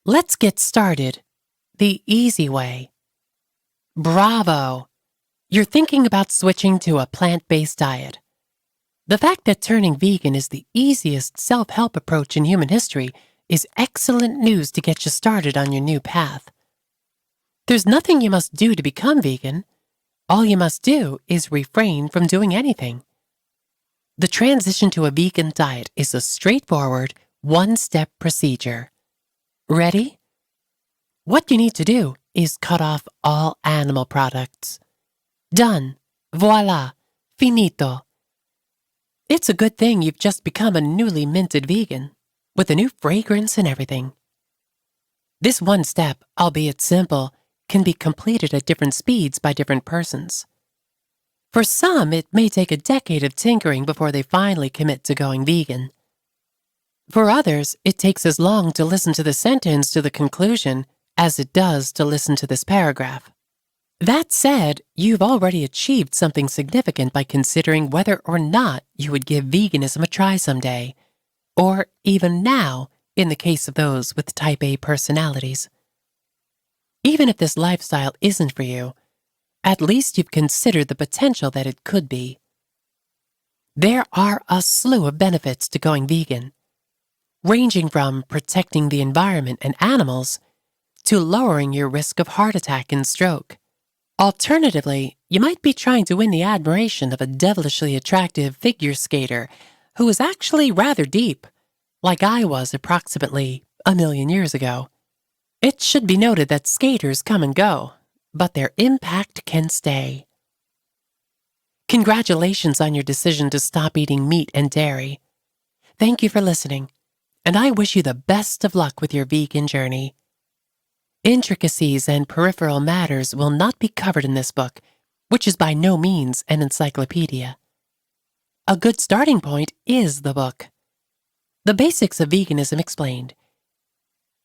Let's get started the easy way. Bravo! You're thinking about switching to a plant-based diet. The fact that turning vegan is the easiest self-help approach in human history is excellent news to get you started on your new path. There's nothing you must do to become vegan. All you must do is refrain from doing anything. The transition to a vegan diet is a straightforward, one-step procedure. Ready? What you need to do is cut off all animal products. Done. Voila. Finito. It's a good thing you've just become a newly minted vegan, with a new fragrance and everything. This one step, albeit simple, can be completed at different speeds by different persons. For some, it may take a decade of tinkering before they finally commit to going vegan. For others, it takes as long to listen to the sentence to the conclusion as it does to listen to this paragraph. That said, you've already achieved something significant by considering whether or not you would give veganism a try someday, or even now in the case of those with type A personalities. Even if this lifestyle isn't for you, at least you've considered the potential that it could be. There are a slew of benefits to going vegan, ranging from protecting the environment and animals to lowering your risk of heart attack and stroke. Alternatively, you might be trying to win the admiration of a devilishly attractive figure skater who is actually rather deep, like I was approximately 1,000,000 years ago. It should be noted that skaters come and go, but their impact can stay. Congratulations on your decision to stop eating meat and dairy. Thank you for listening, and I wish you the best of luck with your vegan journey. Intricacies and peripheral matters will not be covered in this book, which is by no means an encyclopedia. A good starting point is the book. The basics of veganism explained.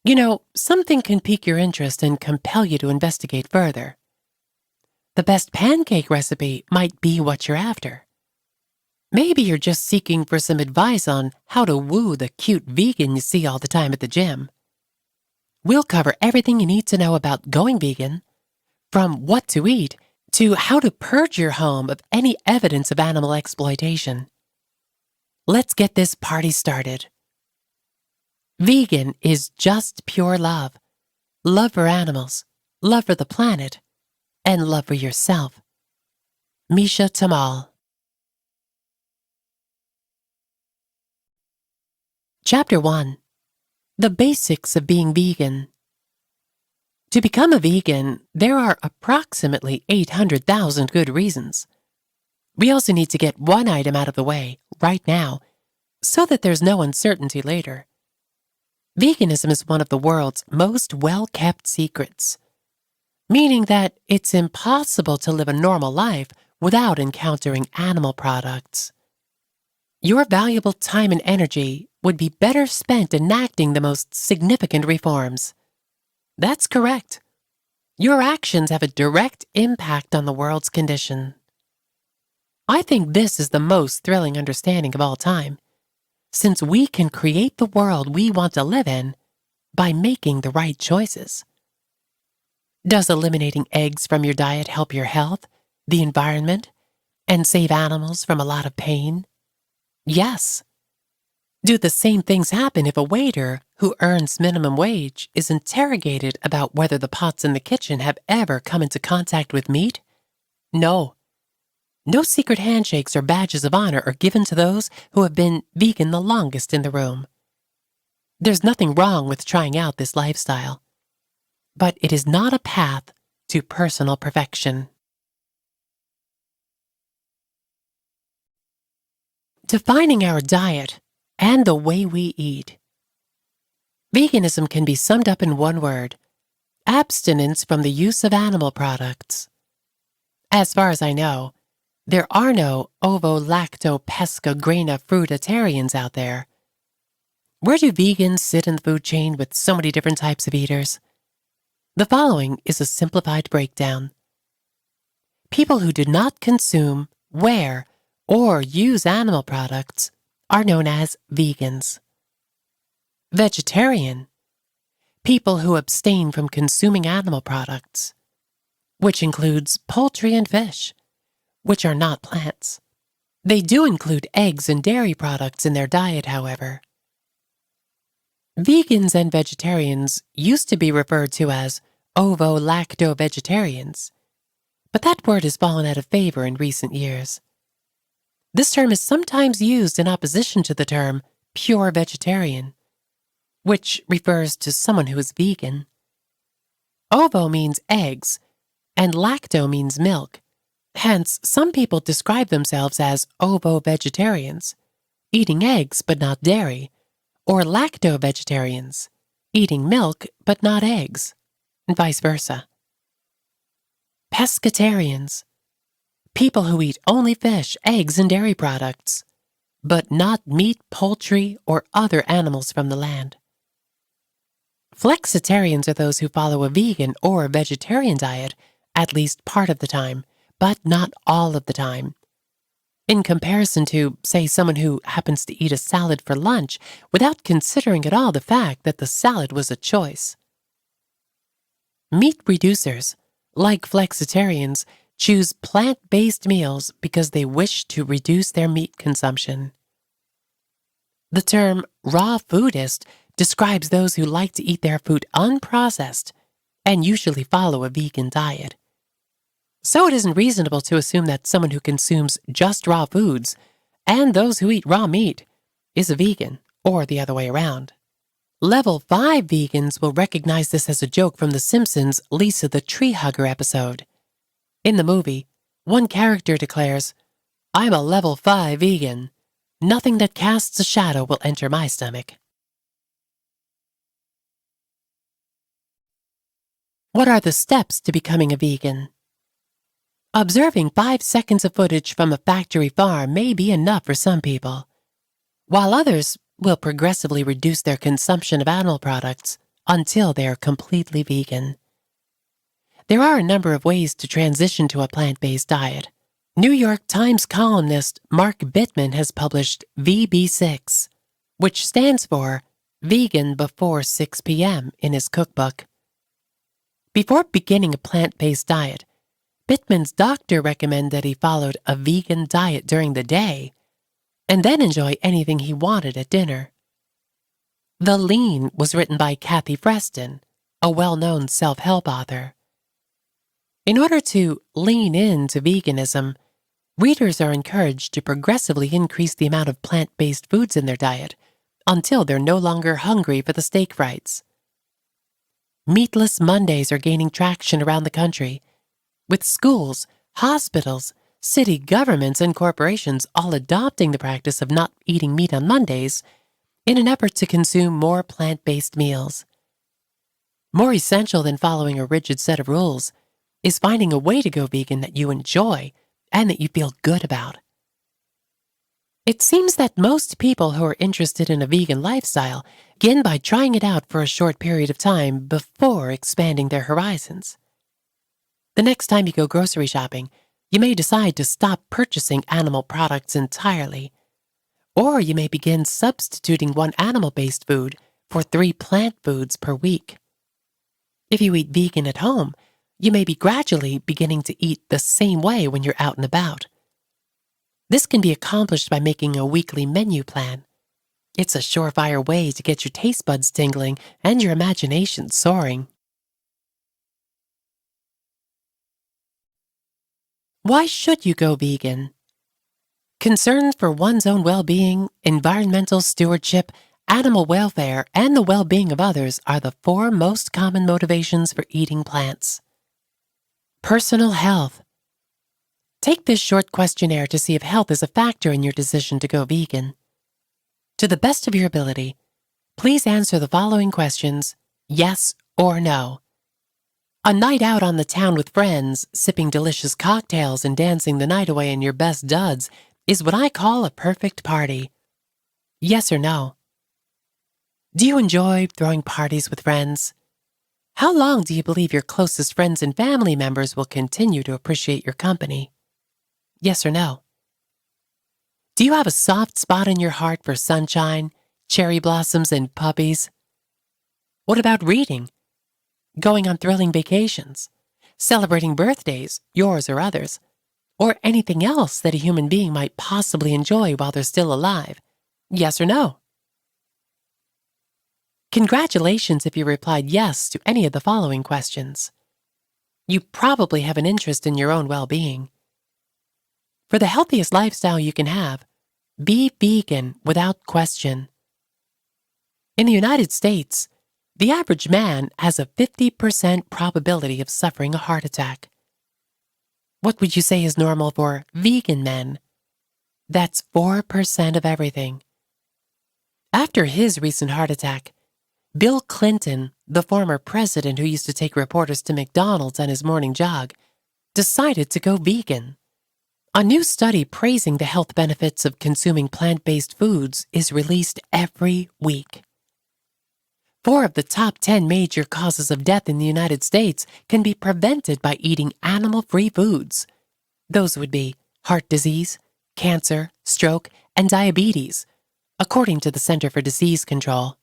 You know, something can pique your interest and compel you to investigate further. The best pancake recipe might be what you're after. Maybe you're just seeking for some advice on how to woo the cute vegan you see all the time at the gym. We'll cover everything you need to know about going vegan, from what to eat to how to purge your home of any evidence of animal exploitation. Let's get this party started. Vegan is just pure love. Love for animals, love for the planet, and love for yourself. Misha Tamal. Chapter 1. The basics of being vegan. To become a vegan, there are approximately 800,000 good reasons. We also need to get one item out of the way, right now, so that there's no uncertainty later. Veganism is one of the world's most well-kept secrets, meaning that it's impossible to live a normal life without encountering animal products. Your valuable time and energy would be better spent enacting the most significant reforms. That's correct. Your actions have a direct impact on the world's condition. I think this is the most thrilling understanding of all time, since we can create the world we want to live in by making the right choices. Does eliminating eggs from your diet help your health, the environment, and save animals from a lot of pain? Yes. Do the same things happen if a waiter who earns minimum wage is interrogated about whether the pots in the kitchen have ever come into contact with meat? No. No secret handshakes or badges of honor are given to those who have been vegan the longest in the room. There's nothing wrong with trying out this lifestyle, but it is not a path to personal perfection. Defining our diet and the way we eat. Veganism can be summed up in one word: abstinence from the use of animal products. As far as I know, there are no ovo-lacto-pesca-graina-fruitarians out there. Where do vegans sit in the food chain with so many different types of eaters? The following is a simplified breakdown. People who do not consume, wear, or use animal products are known as vegans. Vegetarian. people who abstain from consuming animal products, which includes poultry and fish, which are not plants. They do include eggs and dairy products in their diet, however. Vegans and vegetarians used to be referred to as ovo-lacto-vegetarians, but that word has fallen out of favor in recent years. This term is sometimes used in opposition to the term pure vegetarian, which refers to someone who is vegan. Ovo means eggs, and lacto means milk. Hence, some people describe themselves as ovo-vegetarians, eating eggs but not dairy, or lacto-vegetarians, eating milk but not eggs, and vice versa. Pescatarians, people who eat only fish, eggs, and dairy products, but not meat, poultry, or other animals from the land. Flexitarians are those who follow a vegan or vegetarian diet at least part of the time, but not all of the time. In comparison to, say, someone who happens to eat a salad for lunch without considering at all the fact that the salad was a choice. Meat reducers, like flexitarians, choose plant-based meals because they wish to reduce their meat consumption. The term raw foodist describes those who like to eat their food unprocessed and usually follow a vegan diet. So it isn't reasonable to assume that someone who consumes just raw foods and those who eat raw meat is a vegan, or the other way around. Level 5 vegans will recognize this as a joke from The Simpsons' Lisa the Tree Hugger episode. In the movie, one character declares, "I'm a level 5 vegan. Nothing that casts a shadow will enter my stomach." What are the steps to becoming a vegan? Observing 5 seconds of footage from a factory farm may be enough for some people, while others will progressively reduce their consumption of animal products until they are completely vegan. There are a number of ways to transition to a plant-based diet. New York Times columnist Mark Bittman has published VB6, which stands for Vegan Before 6 p.m. in his cookbook. Before beginning a plant-based diet, Bittman's doctor recommended that he followed a vegan diet during the day and then enjoy anything he wanted at dinner. The Lean was written by Kathy Freston, a well-known self-help author. In order to lean into veganism, readers are encouraged to progressively increase the amount of plant-based foods in their diet until they're no longer hungry for the steak frites. Meatless Mondays are gaining traction around the country, with schools, hospitals, city governments, and corporations all adopting the practice of not eating meat on Mondays in an effort to consume more plant-based meals. More essential than following a rigid set of rules is finding a way to go vegan that you enjoy and that you feel good about. It seems that most people who are interested in a vegan lifestyle begin by trying it out for a short period of time before expanding their horizons. The next time you go grocery shopping, you may decide to stop purchasing animal products entirely, or you may begin substituting one animal-based food for 3 plant foods per week. If you eat vegan at home, you may be gradually beginning to eat the same way when you're out and about. This can be accomplished by making a weekly menu plan. It's a surefire way to get your taste buds tingling and your imagination soaring. Why should you go vegan? Concerns for one's own well-being, environmental stewardship, animal welfare, and the well-being of others are the 4 most common motivations for eating plants. Personal health. Take this short questionnaire to see if health is a factor in your decision to go vegan. To the best of your ability, please answer the following questions, yes or no. A night out on the town with friends, sipping delicious cocktails and dancing the night away in your best duds is what I call a perfect party. Yes or no? Do you enjoy throwing parties with friends? How long do you believe your closest friends and family members will continue to appreciate your company? Yes or no? Do you have a soft spot in your heart for sunshine, cherry blossoms, and puppies? What about reading, going on thrilling vacations, celebrating birthdays, yours or others, or anything else that a human being might possibly enjoy while they're still alive? Yes or no? Congratulations if you replied yes to any of the following questions. You probably have an interest in your own well-being. For the healthiest lifestyle you can have, be vegan without question. In the United States, the average man has a 50% probability of suffering a heart attack. What would you say is normal for vegan men? That's 4% of everything. After his recent heart attack, Bill Clinton, the former president who used to take reporters to McDonald's on his morning jog, decided to go vegan. A new study praising the health benefits of consuming plant-based foods is released every week. 4 of the top 10 major causes of death in the United States can be prevented by eating animal-free foods. Those would be heart disease, cancer, stroke, and diabetes, according to the Center for Disease Control.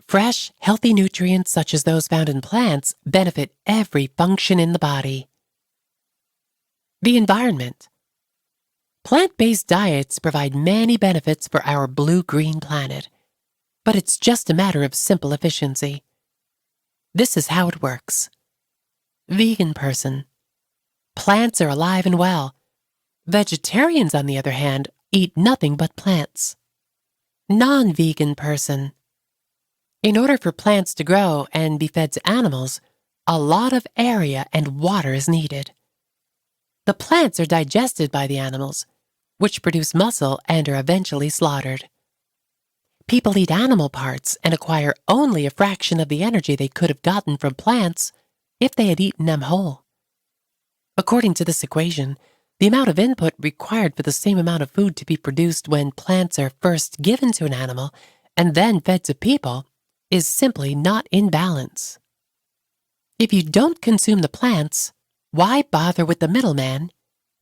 Fresh, healthy nutrients such as those found in plants benefit every function in the body. The environment. Plant-based diets provide many benefits for our blue-green planet, but it's just a matter of simple efficiency. This is how it works. Vegan person. Plants are alive and well. Vegetarians, on the other hand, eat nothing but plants. Non-vegan person. In order for plants to grow and be fed to animals, a lot of area and water is needed. The plants are digested by the animals, which produce muscle and are eventually slaughtered. People eat animal parts and acquire only a fraction of the energy they could have gotten from plants if they had eaten them whole. According to this equation, the amount of input required for the same amount of food to be produced when plants are first given to an animal and then fed to people is simply not in balance. If you don't consume the plants, why bother with the middleman,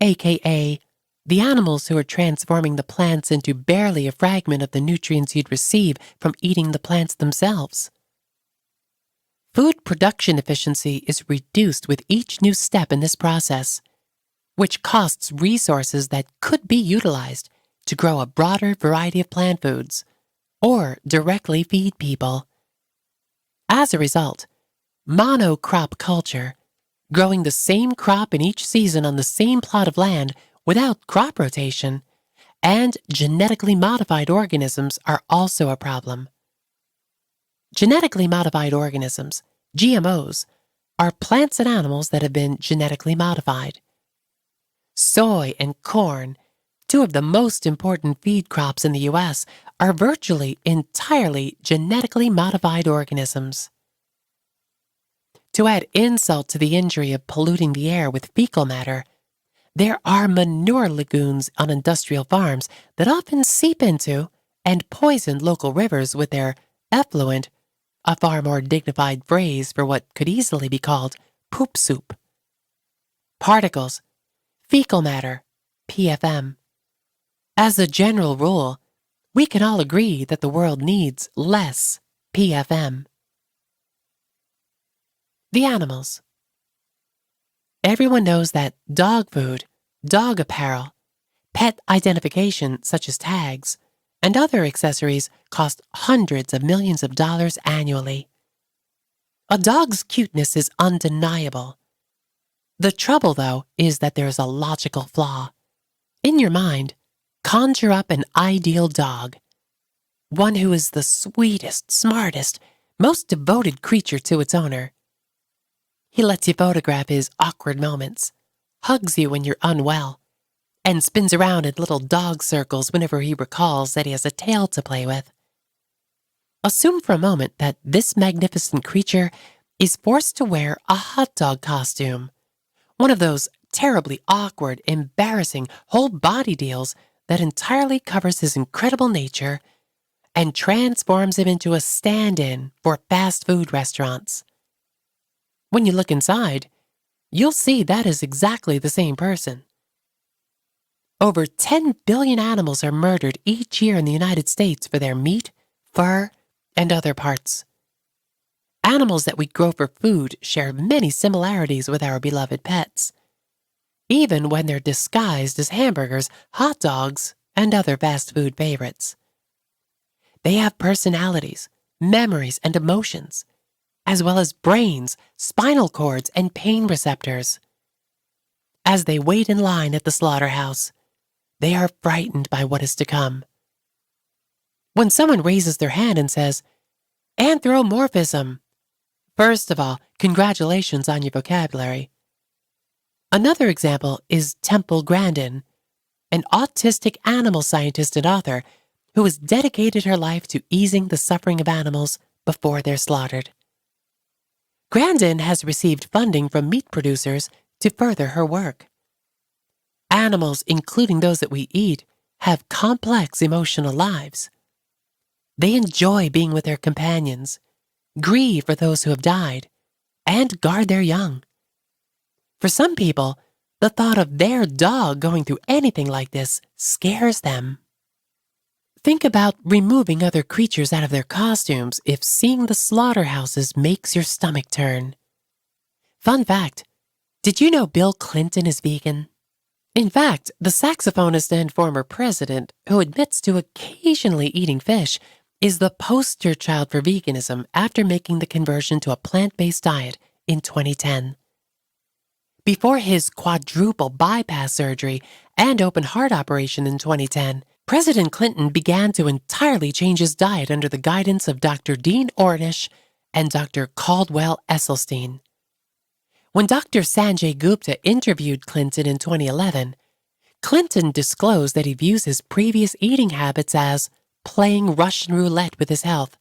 aka the animals who are transforming the plants into barely a fragment of the nutrients you'd receive from eating the plants themselves? Food production efficiency is reduced with each new step in this process, which costs resources that could be utilized to grow a broader variety of plant foods or directly feed people. As a result, monocrop culture, growing the same crop in each season on the same plot of land without crop rotation, and genetically modified organisms are also a problem. Genetically modified organisms, GMOs, are plants and animals that have been genetically modified. Soy and corn, 2 of the most important feed crops in the U.S., are virtually entirely genetically modified organisms. To add insult to the injury of polluting the air with fecal matter, there are manure lagoons on industrial farms that often seep into and poison local rivers with their effluent, a far more dignified phrase for what could easily be called poop soup. Particles, fecal matter, PFM. As a general rule, we can all agree that the world needs less PFM. The animals. Everyone knows that dog food, dog apparel, pet identification such as tags, and other accessories cost hundreds of millions of dollars annually. A dog's cuteness is undeniable. The trouble, though, is that there is a logical flaw. In your mind, conjure up an ideal dog, one who is the sweetest, smartest, most devoted creature to its owner. He lets you photograph his awkward moments, hugs you when you're unwell, and spins around in little dog circles whenever he recalls that he has a tail to play with. Assume for a moment that this magnificent creature is forced to wear a hot dog costume, one of those terribly awkward, embarrassing whole body deals that entirely covers his incredible nature and transforms him into a stand-in for fast food restaurants. When you look inside, you'll see that is exactly the same person. Over 10 billion animals are murdered each year in the United States for their meat, fur, and other parts. Animals that we grow for food share many similarities with our beloved pets, even when they're disguised as hamburgers, hot dogs, and other fast food favorites. They have personalities, memories, and emotions, as well as brains, spinal cords, and pain receptors. As they wait in line at the slaughterhouse, they are frightened by what is to come. When someone raises their hand and says, "Anthropomorphism," first of all, congratulations on your vocabulary. Another example is Temple Grandin, an autistic animal scientist and author who has dedicated her life to easing the suffering of animals before they're slaughtered. Grandin has received funding from meat producers to further her work. Animals, including those that we eat, have complex emotional lives. They enjoy being with their companions, grieve for those who have died, and guard their young. For some people, the thought of their dog going through anything like this scares them. Think about removing other creatures out of their costumes if seeing the slaughterhouses makes your stomach turn. Fun fact, did you know Bill Clinton is vegan? In fact, the saxophonist and former president, who admits to occasionally eating fish, is the poster child for veganism after making the conversion to a plant-based diet in 2010. Before his quadruple bypass surgery and open heart operation in 2010, President Clinton began to entirely change his diet under the guidance of Dr. Dean Ornish and Dr. Caldwell Esselstyn. When Dr. Sanjay Gupta interviewed Clinton in 2011, Clinton disclosed that he views his previous eating habits as playing Russian roulette with his health,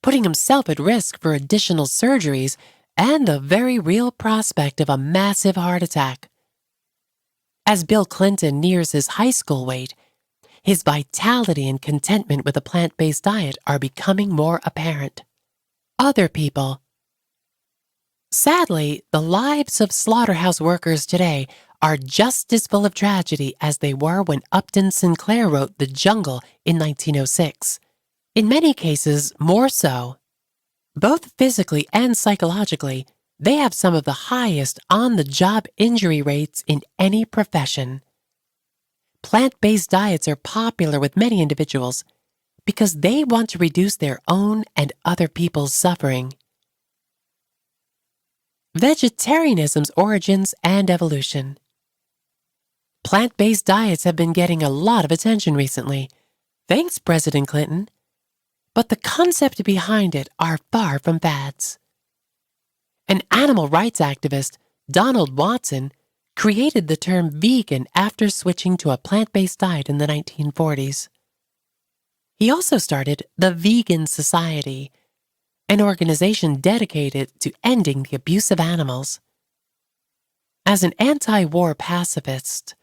putting himself at risk for additional surgeries and the very real prospect of a massive heart attack. As Bill Clinton nears his high school weight, his vitality and contentment with a plant-based diet are becoming more apparent. Other people. Sadly, the lives of slaughterhouse workers today are just as full of tragedy as they were when Upton Sinclair wrote The Jungle in 1906. In many cases, more so. Both physically and psychologically, they have some of the highest on-the-job injury rates in any profession. Plant-based diets are popular with many individuals because they want to reduce their own and other people's suffering. Vegetarianism's origins and evolution. Plant-based diets have been getting a lot of attention recently. Thanks, President Clinton. But the concept behind it are far from fads. An animal rights activist, Donald Watson, created the term vegan after switching to a plant-based diet in the 1940s. He also started the Vegan Society, an organization dedicated to ending the abuse of animals. As an anti-war pacifist,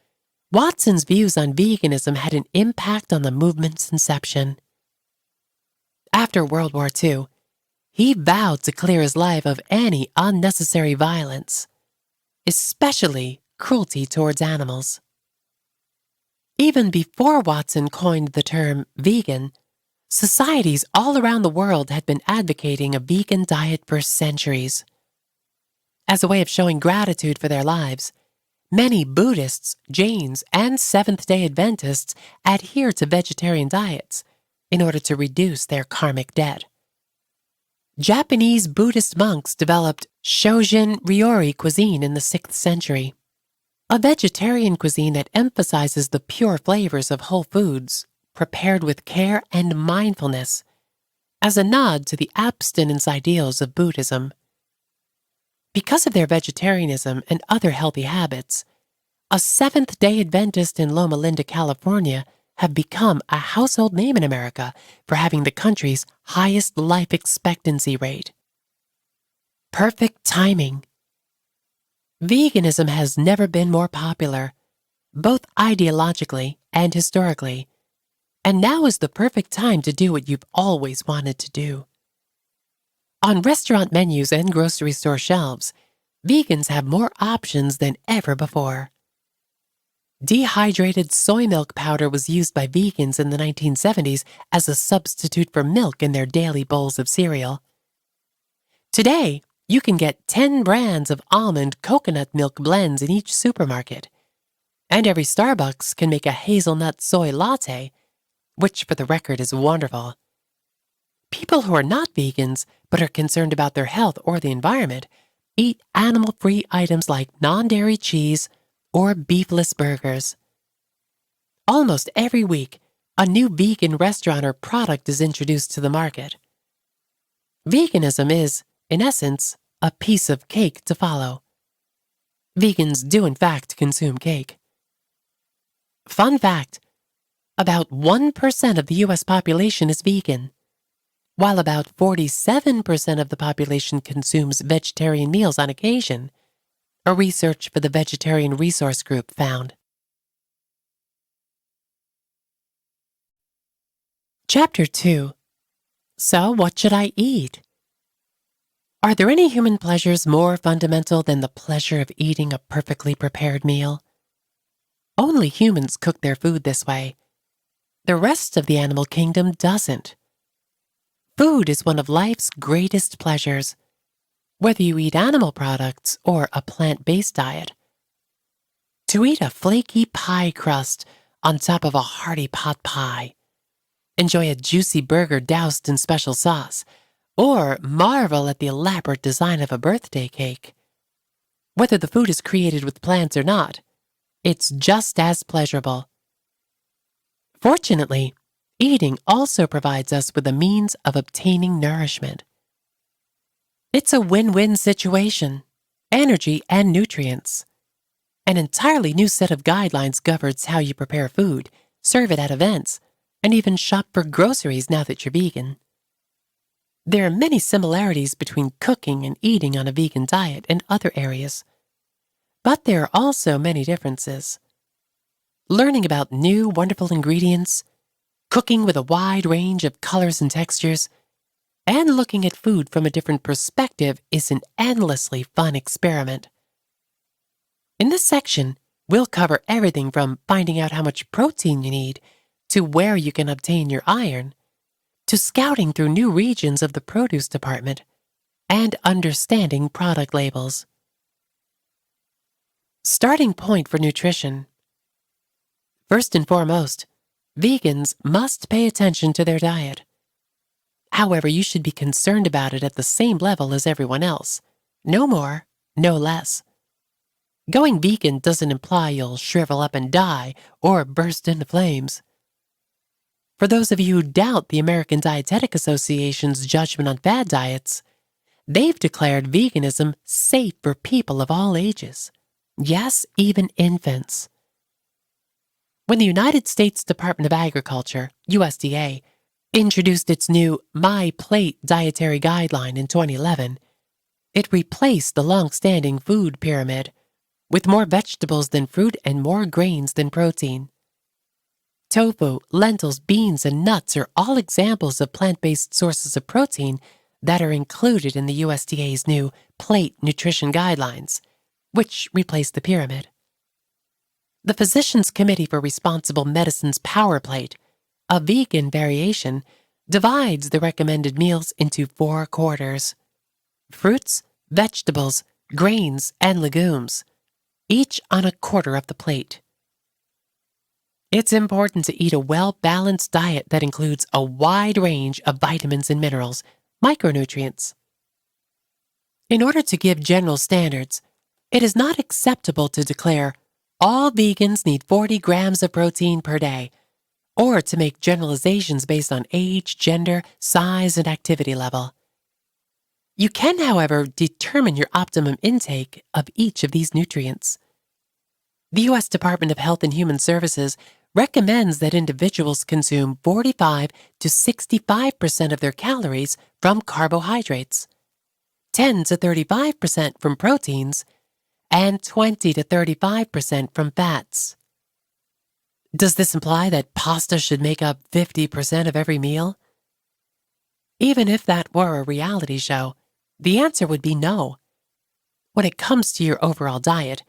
Watson's views on veganism had an impact on the movement's inception. After World War II, he vowed to clear his life of any unnecessary violence, especially cruelty towards animals. Even before Watson coined the term vegan, societies all around the world had been advocating a vegan diet for centuries. As a way of showing gratitude for their lives, many Buddhists, Jains, and Seventh-day Adventists adhere to vegetarian diets in order to reduce their karmic debt. Japanese Buddhist monks developed Shojin Ryori cuisine in the 6th century, a vegetarian cuisine that emphasizes the pure flavors of whole foods, prepared with care and mindfulness, as a nod to the abstinence ideals of Buddhism. Because of their vegetarianism and other healthy habits, a Seventh-day Adventist in Loma Linda, California, have become a household name in America for having the country's highest life expectancy rate. Perfect timing. Veganism has never been more popular, both ideologically and historically, and now is the perfect time to do what you've always wanted to do. On restaurant menus and grocery store shelves, vegans have more options than ever before. Dehydrated soy milk powder was used by vegans in the 1970s as a substitute for milk in their daily bowls of cereal. Today, you can get 10 brands of almond coconut milk blends in each supermarket. And every Starbucks can make a hazelnut soy latte, which for the record is wonderful. People who are not vegans but are concerned about their health or the environment eat animal-free items like non-dairy cheese or beefless burgers. Almost every week, a new vegan restaurant or product is introduced to the market. Veganism is, in essence, a piece of cake to follow. Vegans do in fact consume cake. Fun fact, about 1% of the U.S. population is vegan, while about 47% of the population consumes vegetarian meals on occasion, a research for the Vegetarian Resource Group found. Chapter 2. So what should I eat? Are there any human pleasures more fundamental than the pleasure of eating a perfectly prepared meal? Only humans cook their food this way. The rest of the animal kingdom doesn't. Food is one of life's greatest pleasures, whether you eat animal products or a plant-based diet. To eat a flaky pie crust on top of a hearty pot pie, enjoy a juicy burger doused in special sauce, or marvel at the elaborate design of a birthday cake. Whether the food is created with plants or not, it's just as pleasurable. Fortunately, eating also provides us with a means of obtaining nourishment. It's a win-win situation, energy and nutrients. An entirely new set of guidelines governs how you prepare food, serve it at events, and even shop for groceries now that you're vegan. There are many similarities between cooking and eating on a vegan diet and other areas. But there are also many differences. Learning about new, wonderful ingredients, cooking with a wide range of colors and textures, and looking at food from a different perspective is an endlessly fun experiment. In this section, we'll cover everything from finding out how much protein you need, to where you can obtain your iron, to scouting through new regions of the produce department, and understanding product labels. Starting point for nutrition. First and foremost, vegans must pay attention to their diet. However, you should be concerned about it at the same level as everyone else. No more, no less. Going vegan doesn't imply you'll shrivel up and die or burst into flames. For those of you who doubt the American Dietetic Association's judgment on fad diets, they've declared veganism safe for people of all ages. Yes, even infants. When the United States Department of Agriculture, USDA, introduced its new My Plate dietary guideline in 2011, it replaced the long-standing food pyramid with more vegetables than fruit and more grains than protein. Tofu, lentils, beans, and nuts are all examples of plant-based sources of protein that are included in the USDA's new Plate Nutrition Guidelines, which replaced the pyramid. The Physicians' Committee for Responsible Medicine's Power Plate, a vegan variation, divides the recommended meals into 4 quarters: fruits, vegetables, grains, and legumes, each on a quarter of the plate. It's important to eat a well-balanced diet that includes a wide range of vitamins and minerals, micronutrients. In order to give general standards, it is not acceptable to declare all vegans need 40 grams of protein per day, or to make generalizations based on age, gender, size, and activity level. You can, however, determine your optimum intake of each of these nutrients. The U.S. Department of Health and Human Services recommends that individuals consume 45 to 65% of their calories from carbohydrates, 10 to 35% from proteins, and 20 to 35% from fats. Does this imply that pasta should make up 50% of every meal? Even if that were a reality show, the answer would be no. When it comes to your overall diet,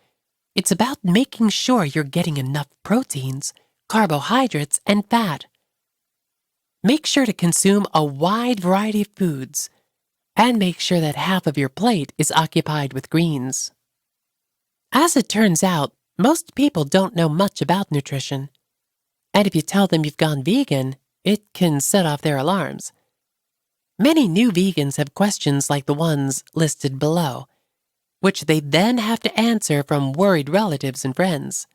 it's about making sure you're getting enough proteins, carbohydrates, and fat. Make sure to consume a wide variety of foods, and make sure that half of your plate is occupied with greens. As it turns out, most people don't know much about nutrition. And if you tell them you've gone vegan, it can set off their alarms. Many new vegans have questions like the ones listed below, which they then have to answer from worried relatives and friends.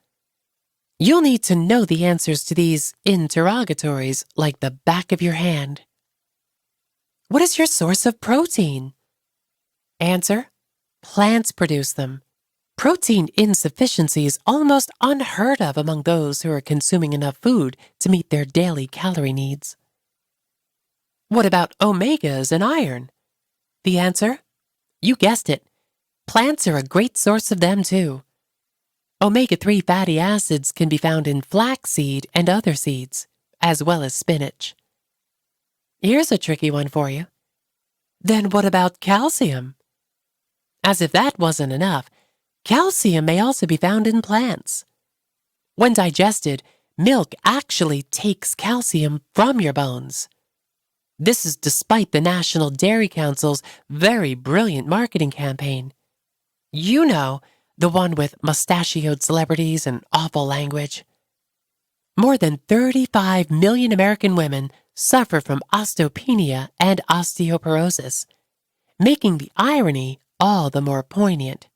You'll need to know the answers to these interrogatories like the back of your hand. What is your source of protein? Answer: plants produce them. Protein insufficiency is almost unheard of among those who are consuming enough food to meet their daily calorie needs. What about omegas and iron? The answer? You guessed it. Plants are a great source of them too. Omega-3 fatty acids can be found in flaxseed and other seeds, as well as spinach. Here's a tricky one for you. Then what about calcium? As if that wasn't enough, calcium may also be found in plants. When digested, milk actually takes calcium from your bones. This is despite the National Dairy Council's very brilliant marketing campaign. You know, the one with mustachioed celebrities and awful language. More than 35 million American women suffer from osteopenia and osteoporosis, making the irony all the more poignant.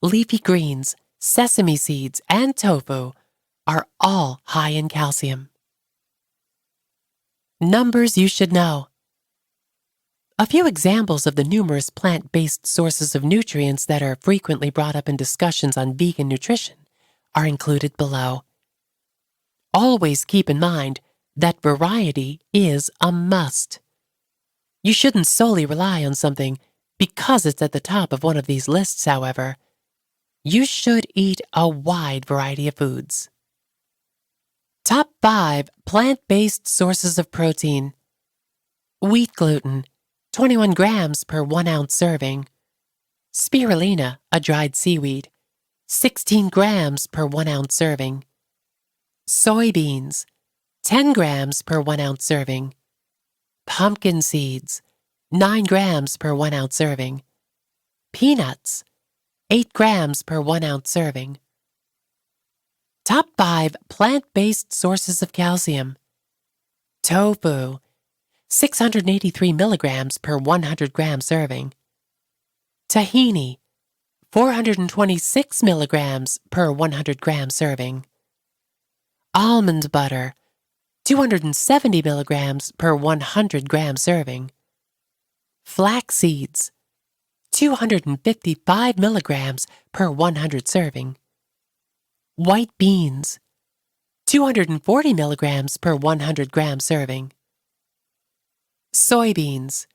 Leafy greens, sesame seeds, and tofu are all high in calcium. Numbers you should know. A few examples of the numerous plant-based sources of nutrients that are frequently brought up in discussions on vegan nutrition are included below. Always keep in mind that variety is a must. You shouldn't solely rely on something because it's at the top of one of these lists, however. You should eat a wide variety of foods. Top 5 plant-based sources of protein. Wheat gluten, 21 grams per 1 ounce serving. Spirulina, a dried seaweed, 16 grams per 1 ounce serving. Soybeans, 10 grams per 1 ounce serving. Pumpkin seeds, 9 grams per 1 ounce serving. Peanuts, 8 grams per 1 ounce serving. Top 5 plant-based sources of calcium. Tofu, 683 milligrams per 100 gram serving. Tahini, 426 milligrams per 100 gram serving. Almond butter, 270 milligrams per 100 gram serving. Flax seeds, 255 milligrams per 100 serving. White beans, 240 milligrams per 100 gram serving. Soybeans,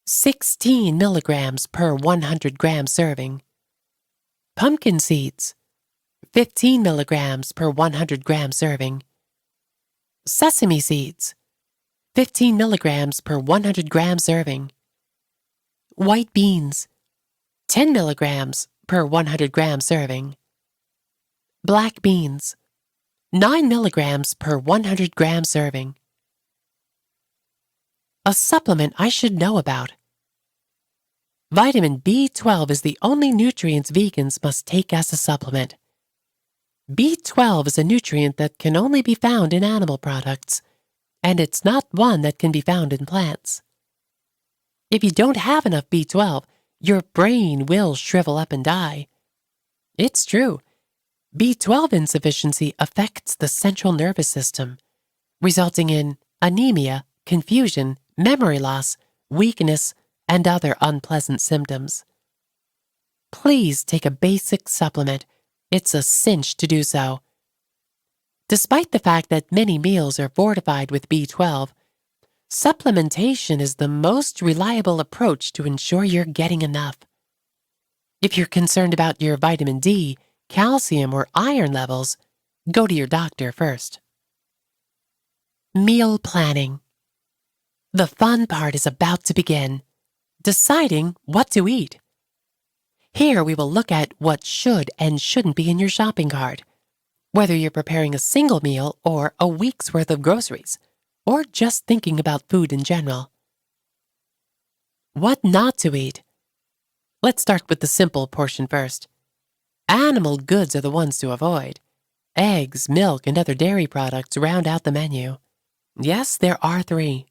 16 milligrams per 100 gram serving. Pumpkin seeds, 15 milligrams per 100 gram serving. Sesame seeds, 15 milligrams per 100 gram serving. White beans, 10 milligrams per 100 gram serving. Black beans, 9 milligrams per 100 gram serving. A supplement I should know about. Vitamin B12 is the only nutrient vegans must take as a supplement. B12 is a nutrient that can only be found in animal products, and it's not one that can be found in plants. If you don't have enough B12, your brain will shrivel up and die. It's true. B12 insufficiency affects the central nervous system, resulting in anemia, confusion, memory loss, weakness, and other unpleasant symptoms. Please take a basic supplement. It's a cinch to do so. Despite the fact that many meals are fortified with B12, supplementation is the most reliable approach to ensure you're getting enough. If you're concerned about your vitamin D, calcium, or iron levels, go to your doctor first. Meal planning. The fun part is about to begin. Deciding what to eat. Here we will look at what should and shouldn't be in your shopping cart, whether you're preparing a single meal or a week's worth of groceries, or just thinking about food in general. What not to eat? Let's start with the simple portion first. Animal goods are the ones to avoid. Eggs, milk, and other dairy products round out the menu. Yes, there are 3.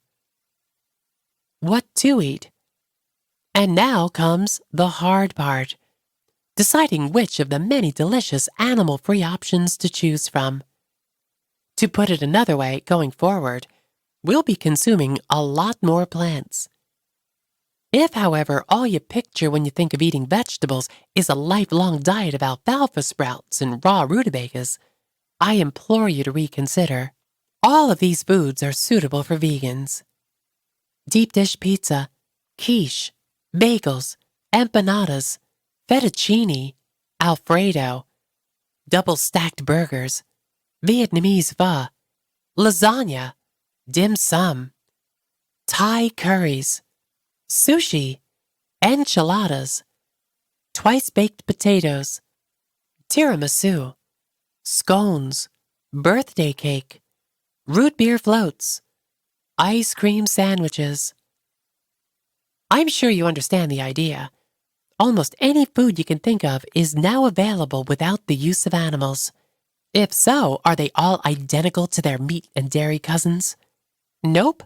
What to eat? And now comes the hard part, deciding which of the many delicious animal-free options to choose from. To put it another way, going forward, we'll be consuming a lot more plants. If, however, all you picture when you think of eating vegetables is a lifelong diet of alfalfa sprouts and raw rutabagas, I implore you to reconsider. All of these foods are suitable for vegans. Deep dish pizza, quiche, bagels, empanadas, fettuccine, Alfredo, double-stacked burgers, Vietnamese pho, lasagna, dim sum, Thai curries, sushi, enchiladas, twice-baked potatoes, tiramisu, scones, birthday cake, root beer floats, ice cream sandwiches. I'm sure you understand the idea. Almost any food you can think of is now available without the use of animals. If so, are they all identical to their meat and dairy cousins? Nope.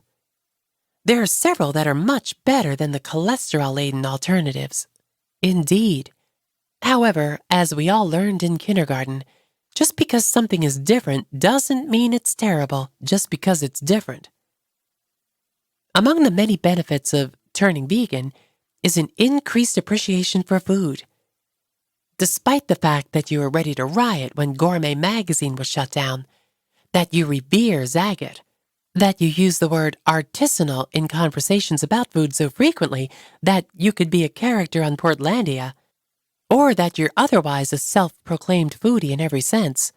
There are several that are much better than the cholesterol-laden alternatives. Indeed. However, as we all learned in kindergarten, just because something is different doesn't mean it's terrible just because it's different. Among the many benefits of turning vegan is an increased appreciation for food. Despite the fact that you were ready to riot when Gourmet magazine was shut down, that you revere Zagat, that you use the word artisanal in conversations about food so frequently that you could be a character on Portlandia, or that you're otherwise a self-proclaimed foodie in every sense,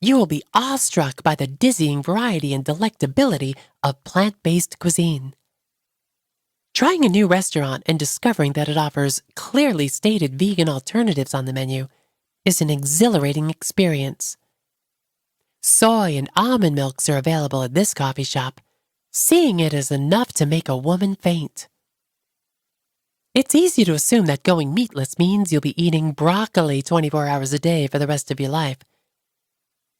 you will be awestruck by the dizzying variety and delectability of plant-based cuisine. Trying a new restaurant and discovering that it offers clearly stated vegan alternatives on the menu is an exhilarating experience. Soy and almond milks are available at this coffee shop. Seeing it is enough to make a woman faint. It's easy to assume that going meatless means you'll be eating broccoli 24 hours a day for the rest of your life.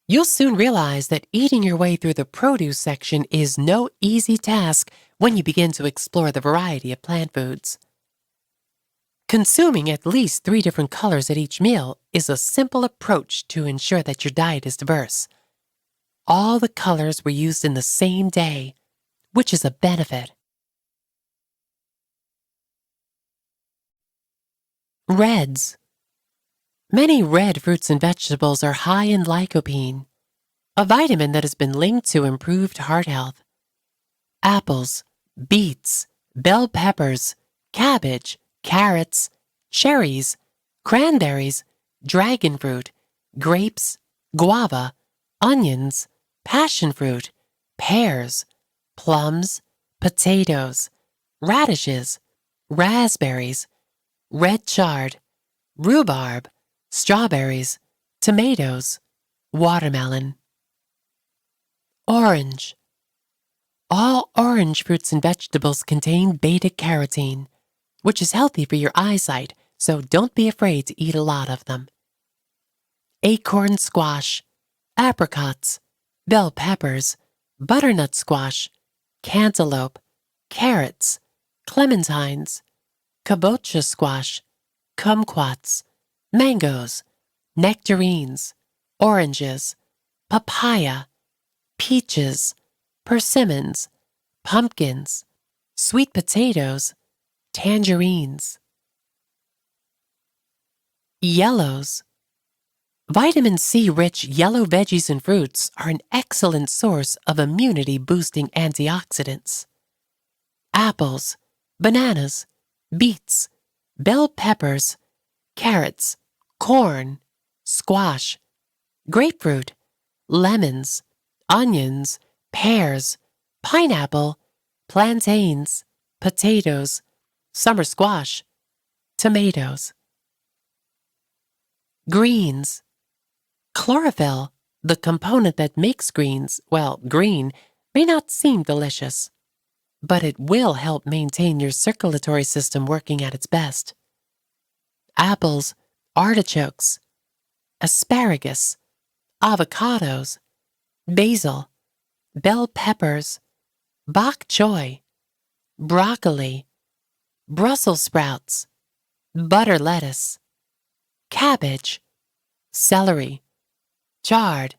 You'll soon realize that eating your way through the produce section is no easy task when you begin to explore the variety of plant foods. Consuming at least 3 different colors at each meal is a simple approach to ensure that your diet is diverse. All the colors were used in the same day, which is a benefit. Reds. Many red fruits and vegetables are high in lycopene, a vitamin that has been linked to improved heart health. Apples, beets, bell peppers, cabbage, carrots, cherries, cranberries, dragon fruit, grapes, guava, onions, passion fruit, pears, plums, potatoes, radishes, raspberries, red chard, rhubarb, strawberries, tomatoes, watermelon. Orange. All orange fruits and vegetables contain beta-carotene, which is healthy for your eyesight, so don't be afraid to eat a lot of them. Acorn squash, apricots, bell peppers, butternut squash, cantaloupe, carrots, clementines, kabocha squash, kumquats, mangoes, nectarines, oranges, papaya, peaches, persimmons, pumpkins, sweet potatoes, tangerines. Yellows. Vitamin C-rich yellow veggies and fruits are an excellent source of immunity-boosting antioxidants. Apples, bananas, beets, bell peppers, carrots, corn, squash, grapefruit, lemons, onions, pears, pineapple, plantains, potatoes, summer squash, tomatoes. Greens. Chlorophyll, the component that makes greens, well, green, may not seem delicious. but it will help maintain your circulatory system working at its best. Apples, artichokes, asparagus, avocados, basil, bell peppers, bok choy, broccoli, Brussels sprouts, butter lettuce, cabbage, celery, chard,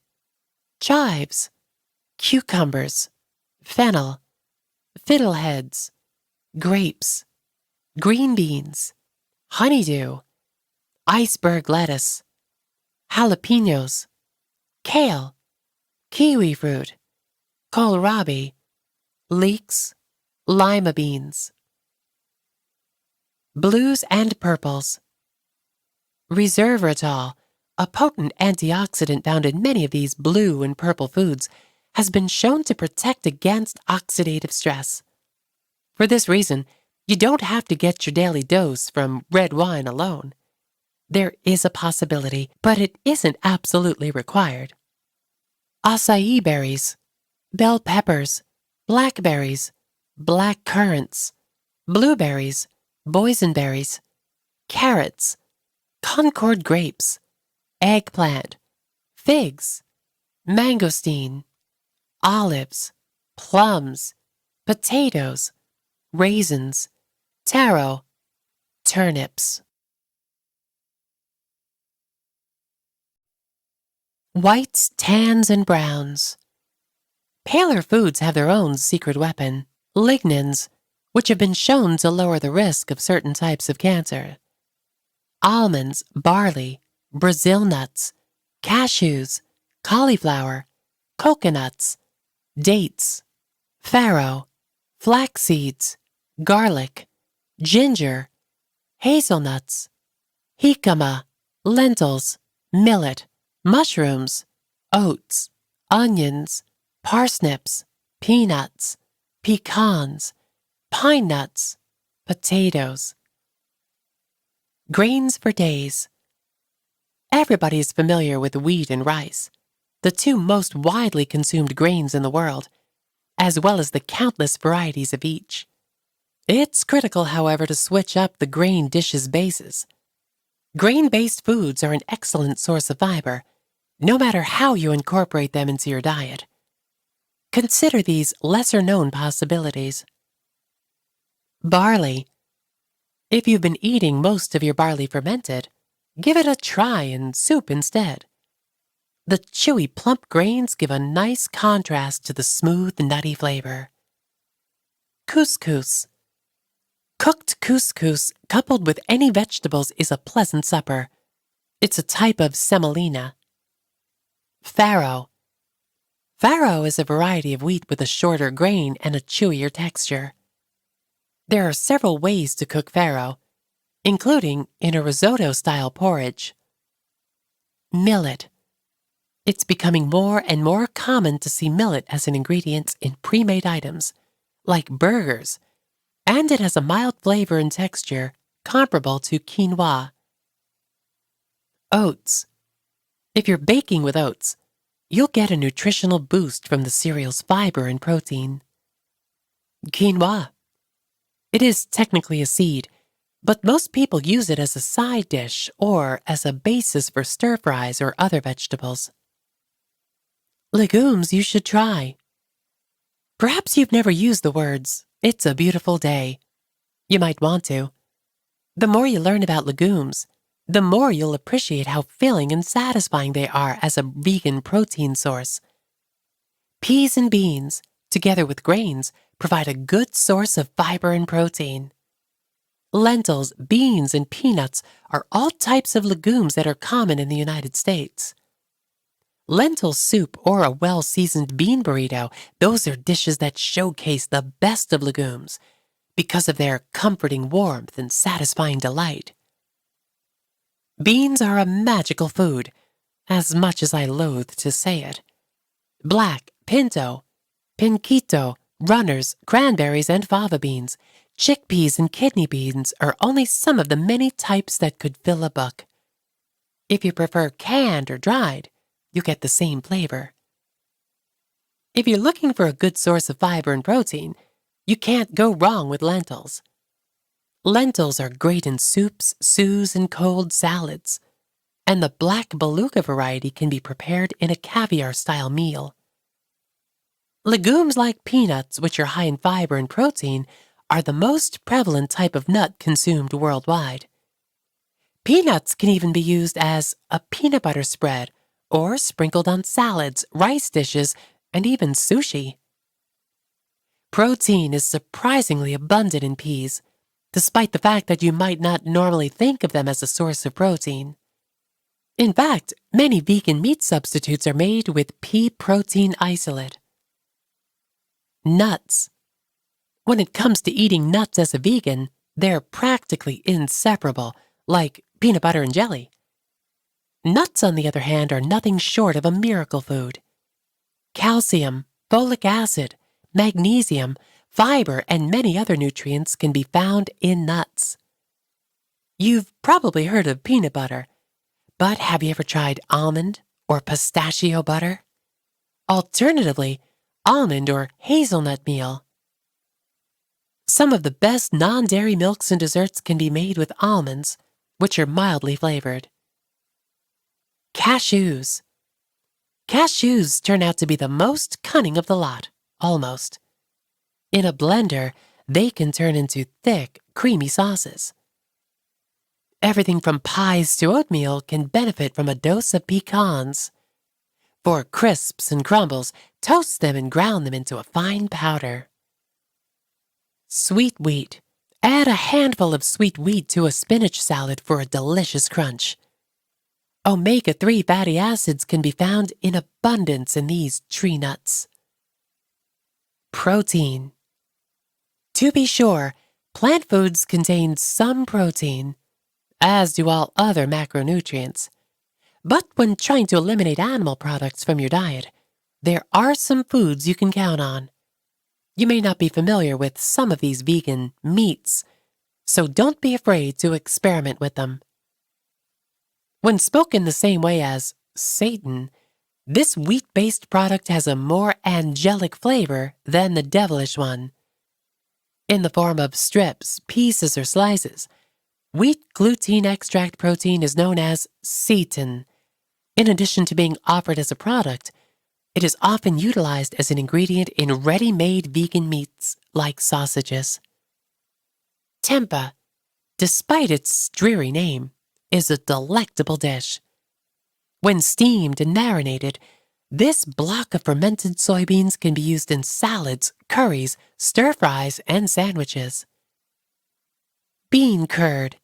chives, cucumbers, fennel, fiddleheads, grapes, green beans, honeydew, iceberg lettuce, jalapenos, kale, kiwi fruit, kohlrabi, leeks, lima beans. Blues and purples. Resveratrol, a potent antioxidant found in many of these blue and purple foods, has been shown to protect against oxidative stress. For this reason, you don't have to get your daily dose from red wine alone. There is a possibility, but it isn't absolutely required. Acai berries, bell peppers, blackberries, black currants, blueberries, boysenberries, carrots, Concord grapes, eggplant, figs, mangosteen, olives, plums, potatoes, raisins, taro, turnips. Whites, tans, and browns. Paler foods have their own secret weapon, lignans, which have been shown to lower the risk of certain types of cancer. Almonds, barley, Brazil nuts, cashews, cauliflower, coconuts, dates, farro, flax seeds, garlic, ginger, hazelnuts, jicama, lentils, millet, mushrooms, oats, onions, parsnips, peanuts, pecans, pine nuts, potatoes. Grains for days. Everybody is familiar with wheat and rice, the two most widely consumed grains in the world, as well as the countless varieties of each. It's critical, however, to switch up the grain dish's bases. Grain-based foods are an excellent source of fiber, no matter how you incorporate them into your diet. Consider these lesser-known possibilities. Barley. If you've been eating most of your barley fermented, give it a try in soup instead. The chewy, plump grains give a nice contrast to the smooth, nutty flavor. Couscous. Cooked couscous coupled with any vegetables is a pleasant supper. It's a type of semolina. Farro. Farro is a variety of wheat with a shorter grain and a chewier texture. There are several ways to cook farro, including in a risotto-style porridge. Millet. It's becoming more and more common to see millet as an ingredient in pre-made items, like burgers, and it has a mild flavor and texture comparable to quinoa. Oats. If you're baking with oats, you'll get a nutritional boost from the cereal's fiber and protein. Quinoa. It is technically a seed, but most people use it as a side dish or as a basis for stir-fries or other vegetables. Legumes you should try. Perhaps you've never used the words, "It's a beautiful day." You might want to. The more you learn about legumes, the more you'll appreciate how filling and satisfying they are as a vegan protein source. Peas and beans, together with grains, provide a good source of fiber and protein. Lentils, beans, and peanuts are all types of legumes that are common in the United States. Lentil soup or a well-seasoned bean burrito, those are dishes that showcase the best of legumes because of their comforting warmth and satisfying delight. Beans are a magical food, as much as I loathe to say it. Black, pinto, pinquito, runners, cranberries, and fava beans, chickpeas, and kidney beans are only some of the many types that could fill a book. If you prefer canned or dried, you get the same flavor. If you're looking for a good source of fiber and protein, You can't go wrong with lentils. Lentils are great in soups, stews, and cold salads, and the black beluga variety can be prepared in a caviar-style meal. Legumes like peanuts, which are high in fiber and protein, are the most prevalent type of nut consumed worldwide. Peanuts can even be used as a peanut butter spread or sprinkled on salads, rice dishes, and even sushi. Protein is surprisingly abundant in peas, despite the fact that you might not normally think of them as a source of protein. In fact, many vegan meat substitutes are made with pea protein isolate. Nuts. When it comes to eating nuts as a vegan, they're practically inseparable, like peanut butter and jelly. Nuts, on the other hand, are nothing short of a miracle food. Calcium, folic acid, magnesium, fiber, and many other nutrients can be found in nuts. You've probably heard of peanut butter, but have you ever tried almond or pistachio butter? Alternatively, almond or hazelnut meal. Some of the best non-dairy milks and desserts can be made with almonds, which are mildly flavored. Cashews. Cashews turn out to be the most cunning of the lot, almost. In a blender, they can turn into thick, creamy sauces. Everything from pies to oatmeal can benefit from a dose of pecans. For crisps and crumbles, toast them and ground them into a fine powder. Sweet wheat. Add a handful of sweet wheat to a spinach salad for a delicious crunch. Omega-3 fatty acids can be found in abundance in these tree nuts. Protein. To be sure, plant foods contain some protein, as do all other macronutrients. But when trying to eliminate animal products from your diet, there are some foods you can count on. You may not be familiar with some of these vegan meats, so don't be afraid to experiment with them. When spoken the same way as Satan, this wheat-based product has a more angelic flavor than the devilish one. In the form of strips, pieces, or slices, wheat gluten extract protein is known as Satan. In addition to being offered as a product, it is often utilized as an ingredient in ready-made vegan meats like sausages. Tempeh, despite its dreary name, is a delectable dish. When steamed and marinated, this block of fermented soybeans can be used in salads, curries, stir-fries, and sandwiches. Bean curd.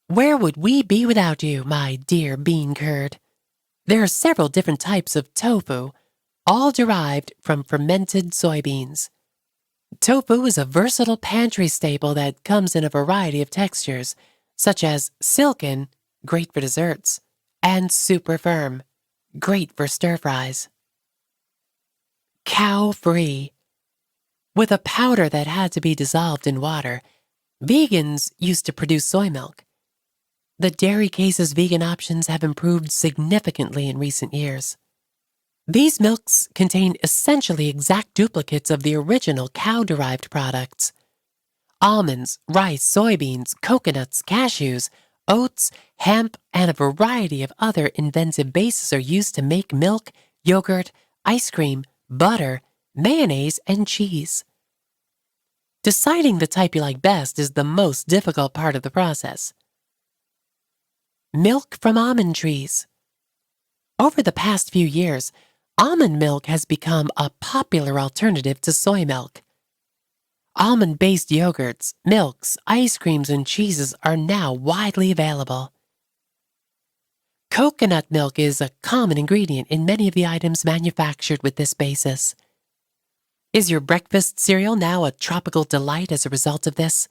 Where would we be without you, my dear bean curd? There are several different types of tofu, all derived from fermented soybeans. Tofu is a versatile pantry staple that comes in a variety of textures, such as silken, great for desserts, and super firm, great for stir-fries. Cow-free. With a powder that had to be dissolved in water, vegans used to produce soy milk. The Dairy Case's vegan options have improved significantly in recent years. These milks contain essentially exact duplicates of the original cow-derived products. Almonds, rice, soybeans, coconuts, cashews, oats, hemp, and a variety of other inventive bases are used to make milk, yogurt, ice cream, butter, mayonnaise, and cheese. Deciding the type you like best is the most difficult part of the process. Milk from almond trees. Over the past few years, almond milk has become a popular alternative to soy milk. Almond-based yogurts, milks, ice creams, and cheeses are now widely available. Coconut milk is a common ingredient in many of the items manufactured with this basis. Is your breakfast cereal now a tropical delight as a result of this?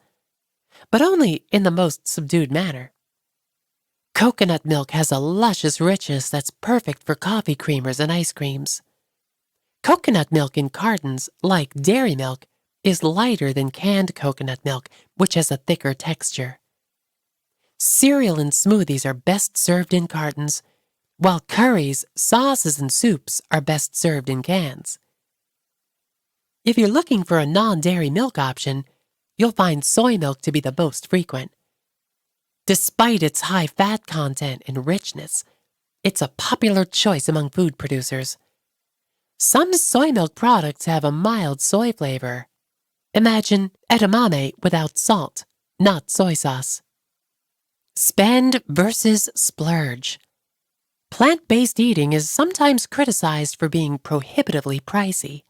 But only in the most subdued manner. Coconut milk has a luscious richness that's perfect for coffee creamers and ice creams. Coconut milk in cartons, like dairy milk, is lighter than canned coconut milk, which has a thicker texture. Cereal and smoothies are best served in cartons, while curries, sauces, and soups are best served in cans. If you're looking for a non-dairy milk option, you'll find soy milk to be the most frequent. Despite its high fat content and richness, it's a popular choice among food producers. Some soy milk products have a mild soy flavor. Imagine edamame without salt, not soy sauce. Spend versus splurge. Plant-based eating is sometimes criticized for being prohibitively pricey.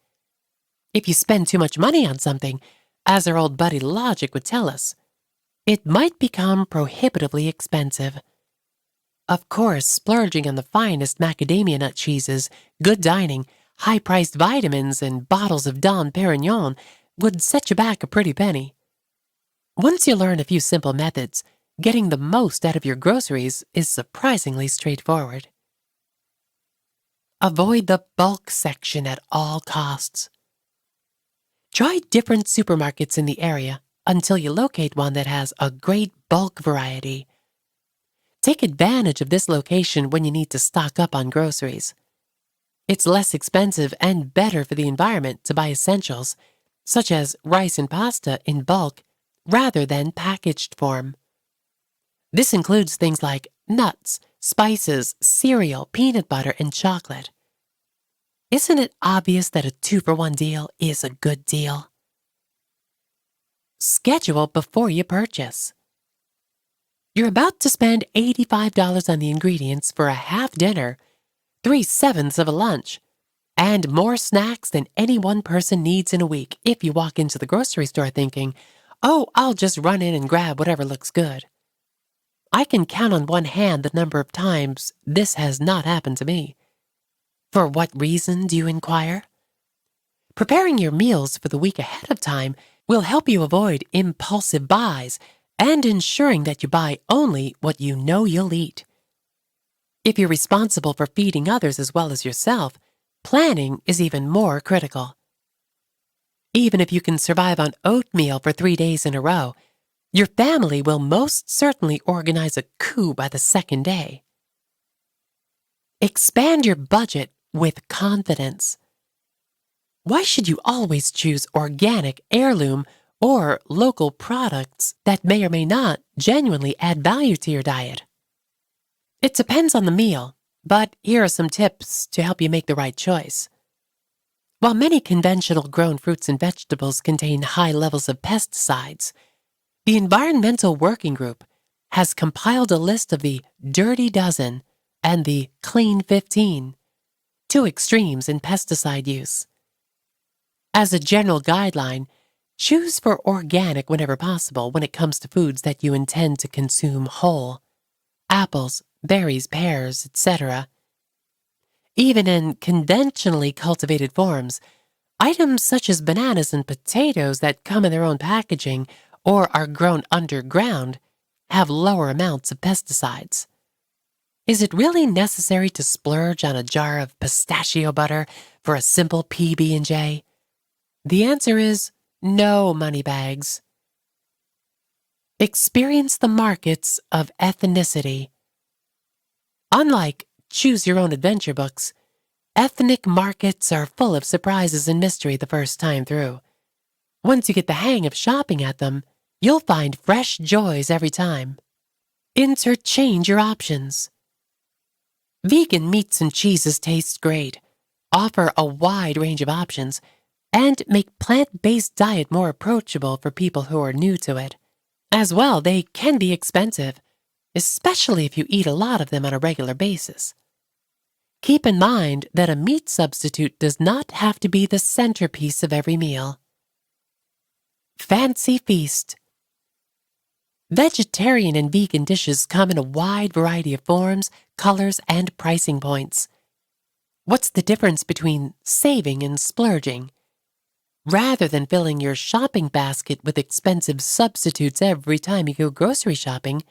If you spend too much money on something, as our old buddy Logic would tell us, it might become prohibitively expensive. Of course, splurging on the finest macadamia nut cheeses, good dining, high-priced vitamins, and bottles of Dom Perignon would set you back a pretty penny. Once you learn a few simple methods, getting the most out of your groceries is surprisingly straightforward. Avoid the bulk section at all costs. Try different supermarkets in the area until you locate one that has a great bulk variety. Take advantage of this location when you need to stock up on groceries. It's less expensive and better for the environment to buy essentials, such as rice and pasta in bulk, rather than packaged form. This includes things like nuts, spices, cereal, peanut butter, and chocolate. Isn't it obvious that a 2-for-1 deal is a good deal? Schedule before you purchase. You're about to spend $85 on the ingredients for a half dinner, 3/7 of a lunch, and more snacks than any one person needs in a week if you walk into the grocery store thinking, "Oh, I'll just run in and grab whatever looks good." I can count on one hand the number of times this has not happened to me. For what reason, do you inquire? Preparing your meals for the week ahead of time will help you avoid impulsive buys and ensuring that you buy only what you know you'll eat. If you're responsible for feeding others as well as yourself, planning is even more critical. Even if you can survive on oatmeal for 3 days in a row, your family will most certainly organize a coup by the second day. Expand your budget with confidence. Why should you always choose organic, heirloom, or local products that may or may not genuinely add value to your diet? It depends on the meal, but here are some tips to help you make the right choice. While many conventional grown fruits and vegetables contain high levels of pesticides, the Environmental Working Group has compiled a list of the Dirty Dozen and the Clean 15, two extremes in pesticide use. As a general guideline, choose for organic whenever possible when it comes to foods that you intend to consume whole. Apples, berries, pears, etc. Even in conventionally cultivated forms, items such as bananas and potatoes that come in their own packaging or are grown underground have lower amounts of pesticides. Is it really necessary to splurge on a jar of pistachio butter for a simple PB&J? The answer is no, moneybags. Experience the markets of ethnicity. Unlike choose-your-own-adventure books, ethnic markets are full of surprises and mystery the first time through. Once you get the hang of shopping at them, you'll find fresh joys every time. Interchange your options. Vegan meats and cheeses taste great, offer a wide range of options, and make plant-based diet more approachable for people who are new to it. As well, they can be expensive, especially if you eat a lot of them on a regular basis. Keep in mind that a meat substitute does not have to be the centerpiece of every meal. Fancy feast. Vegetarian and vegan dishes come in a wide variety of forms, colors, and pricing points. What's the difference between saving and splurging? Rather than filling your shopping basket with expensive substitutes every time you go grocery shopping,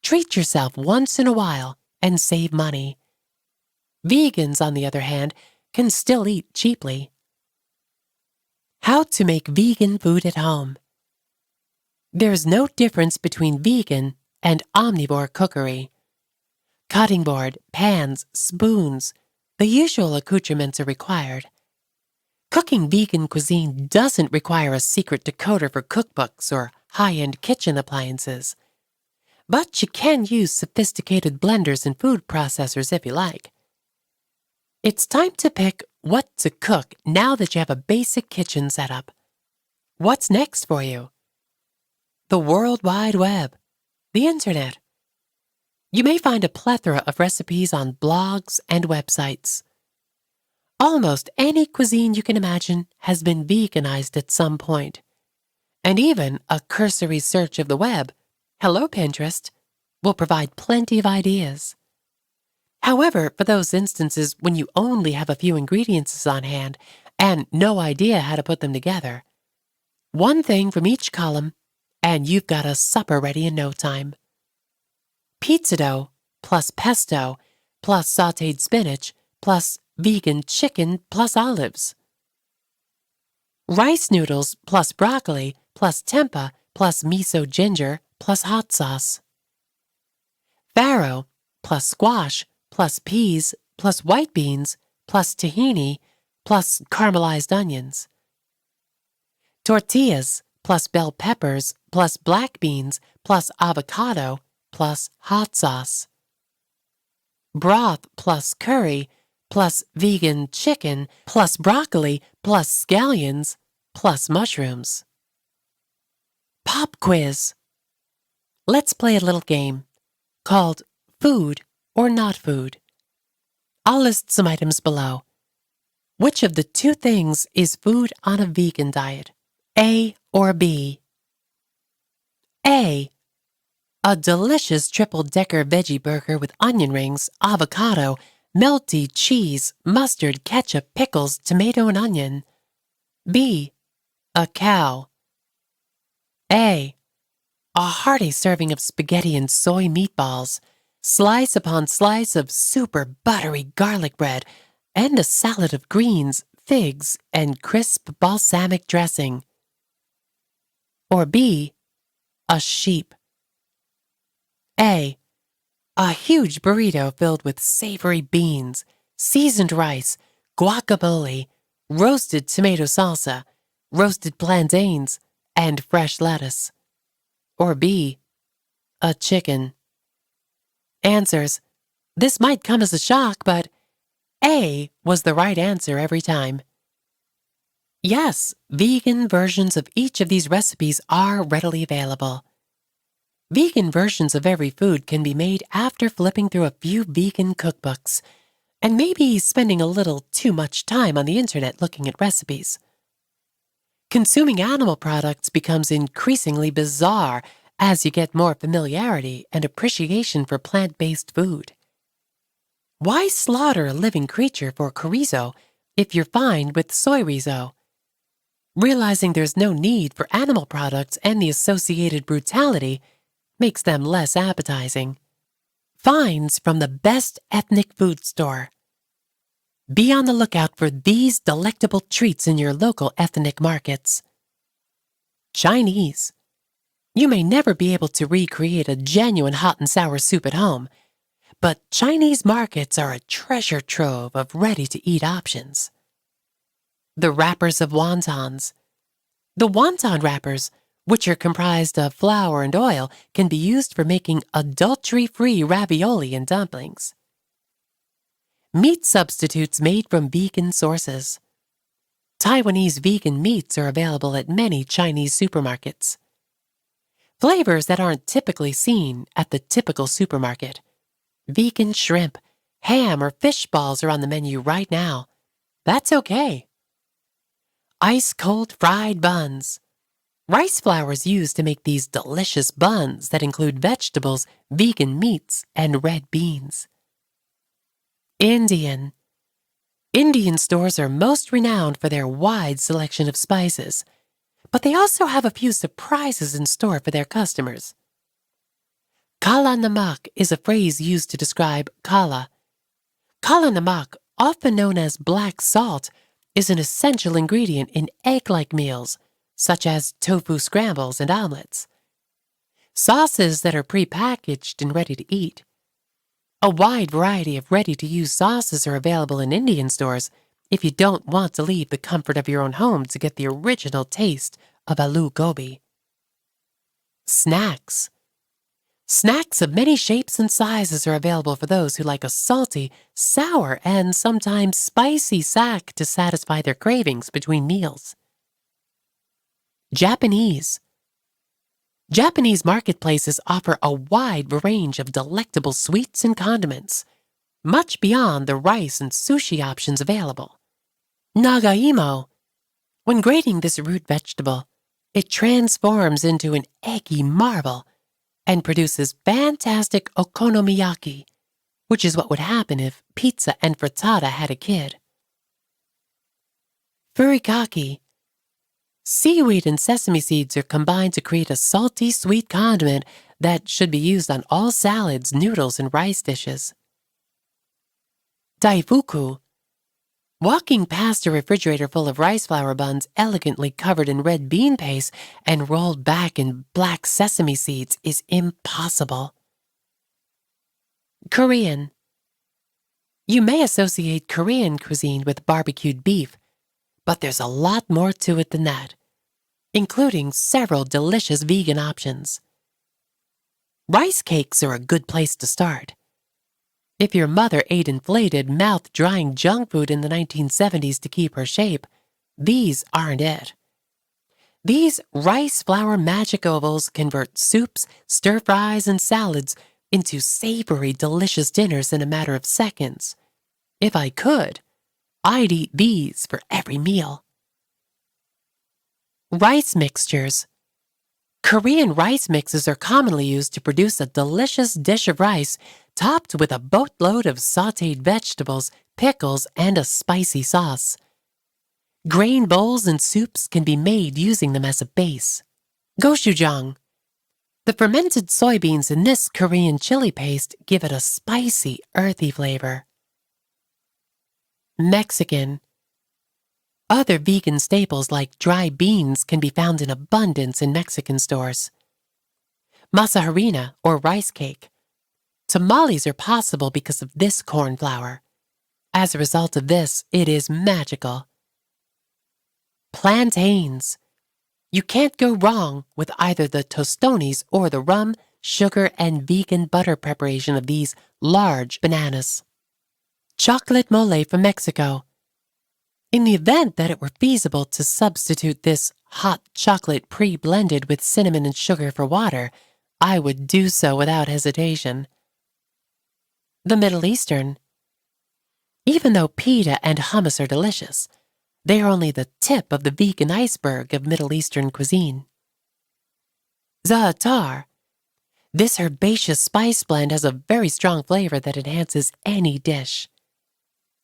treat yourself once in a while and save money. Vegans, on the other hand, can still eat cheaply. How to make vegan food at home. There's no difference between vegan and omnivore cookery. Cutting board, pans, spoons, the usual accoutrements are required. Cooking vegan cuisine doesn't require a secret decoder for cookbooks or high-end kitchen appliances. But you can use sophisticated blenders and food processors if you like. It's time to pick what to cook now that you have a basic kitchen setup. What's next for you? The World Wide Web, the Internet. You may find a plethora of recipes on blogs and websites. Almost any cuisine you can imagine has been veganized at some point. And even a cursory search of the web, hello Pinterest, will provide plenty of ideas. However, for those instances when you only have a few ingredients on hand and no idea how to put them together, one thing from each column, and you've got a supper ready in no time. Pizza dough plus pesto plus sautéed spinach plus vegan chicken plus olives. Rice noodles plus broccoli plus tempeh plus miso ginger plus hot sauce. Farro plus squash plus peas plus white beans plus tahini plus caramelized onions. Tortillas plus bell peppers plus black beans plus avocado plus hot sauce. Broth plus curry plus vegan chicken plus broccoli plus scallions plus mushrooms. Pop quiz. Let's play a little game called Food or Not Food. I'll list some items below. Which of the two things is food on a vegan diet? A or B? A. A delicious triple-decker veggie burger with onion rings, avocado, melty cheese, mustard, ketchup, pickles, tomato, and onion. B. A cow. A. A hearty serving of spaghetti and soy meatballs, slice upon slice of super buttery garlic bread, and a salad of greens, figs, and crisp balsamic dressing. Or B. A sheep. A. A huge burrito filled with savory beans, seasoned rice, guacamole, roasted tomato salsa, roasted plantains, and fresh lettuce. Or B. A chicken. Answers. This might come as a shock, but A was the right answer every time. Yes, vegan versions of each of these recipes are readily available. Vegan versions of every food can be made after flipping through a few vegan cookbooks and maybe spending a little too much time on the internet looking at recipes. Consuming animal products becomes increasingly bizarre as you get more familiarity and appreciation for plant-based food. Why slaughter a living creature for chorizo if you're fine with soy rizo? Realizing there's no need for animal products and the associated brutality makes them less appetizing. Finds from the best ethnic food store. Be on the lookout for these delectable treats in your local ethnic markets. Chinese. You may never be able to recreate a genuine hot and sour soup at home, but Chinese markets are a treasure trove of ready-to-eat options. The wrappers of wontons. The wonton wrappers, which are comprised of flour and oil, can be used for making adultery-free ravioli and dumplings. Meat substitutes made from vegan sources. Taiwanese vegan meats are available at many Chinese supermarkets. Flavors that aren't typically seen at the typical supermarket. Vegan shrimp, ham, or fish balls are on the menu right now. That's okay. Ice-cold fried buns. Rice flour is used to make these delicious buns that include vegetables, vegan meats, and red beans. Indian. Indian stores are most renowned for their wide selection of spices, but they also have a few surprises in store for their customers. Kala namak is a phrase used to describe kala. Kala namak, often known as black salt, is an essential ingredient in egg-like meals, such as tofu scrambles and omelets. Sauces that are pre-packaged and ready to eat. A wide variety of ready-to-use sauces are available in Indian stores, if you don't want to leave the comfort of your own home to get the original taste of aloo gobi. Snacks. Snacks of many shapes and sizes are available for those who like a salty, sour, and sometimes spicy snack to satisfy their cravings between meals. Japanese. Japanese marketplaces offer a wide range of delectable sweets and condiments, much beyond the rice and sushi options available. Nagaimo. When grating this root vegetable, it transforms into an eggy marvel and produces fantastic okonomiyaki, which is what would happen if pizza and frittata had a kid. Furikake. Seaweed and sesame seeds are combined to create a salty, sweet condiment that should be used on all salads, noodles, and rice dishes. Daifuku. Walking past a refrigerator full of rice flour buns elegantly covered in red bean paste and rolled back in black sesame seeds is impossible. Korean. You may associate Korean cuisine with barbecued beef, but there's a lot more to it than that, including several delicious vegan options. Rice cakes are a good place to start. If your mother ate inflated, mouth-drying junk food in the 1970s to keep her shape, these aren't it. These rice flour magic ovals convert soups, stir-fries, and salads into savory, delicious dinners in a matter of seconds. If I could, I'd eat these for every meal. Rice mixtures. Korean rice mixes are commonly used to produce a delicious dish of rice topped with a boatload of sautéed vegetables, pickles, and a spicy sauce. Grain bowls and soups can be made using them as a base. Gochujang. The fermented soybeans in this Korean chili paste give it a spicy, earthy flavor. Mexican. Other vegan staples like dry beans can be found in abundance in Mexican stores. Masa harina, or rice cake. Tamales are possible because of this corn flour. As a result of this, it is magical. Plantains. You can't go wrong with either the tostones or the rum, sugar, and vegan butter preparation of these large bananas. Chocolate mole from Mexico. In the event that it were feasible to substitute this hot chocolate pre-blended with cinnamon and sugar for water, I would do so without hesitation. The Middle Eastern. Even though pita and hummus are delicious, they are only the tip of the vegan iceberg of Middle Eastern cuisine. Za'atar. This herbaceous spice blend has a very strong flavor that enhances any dish.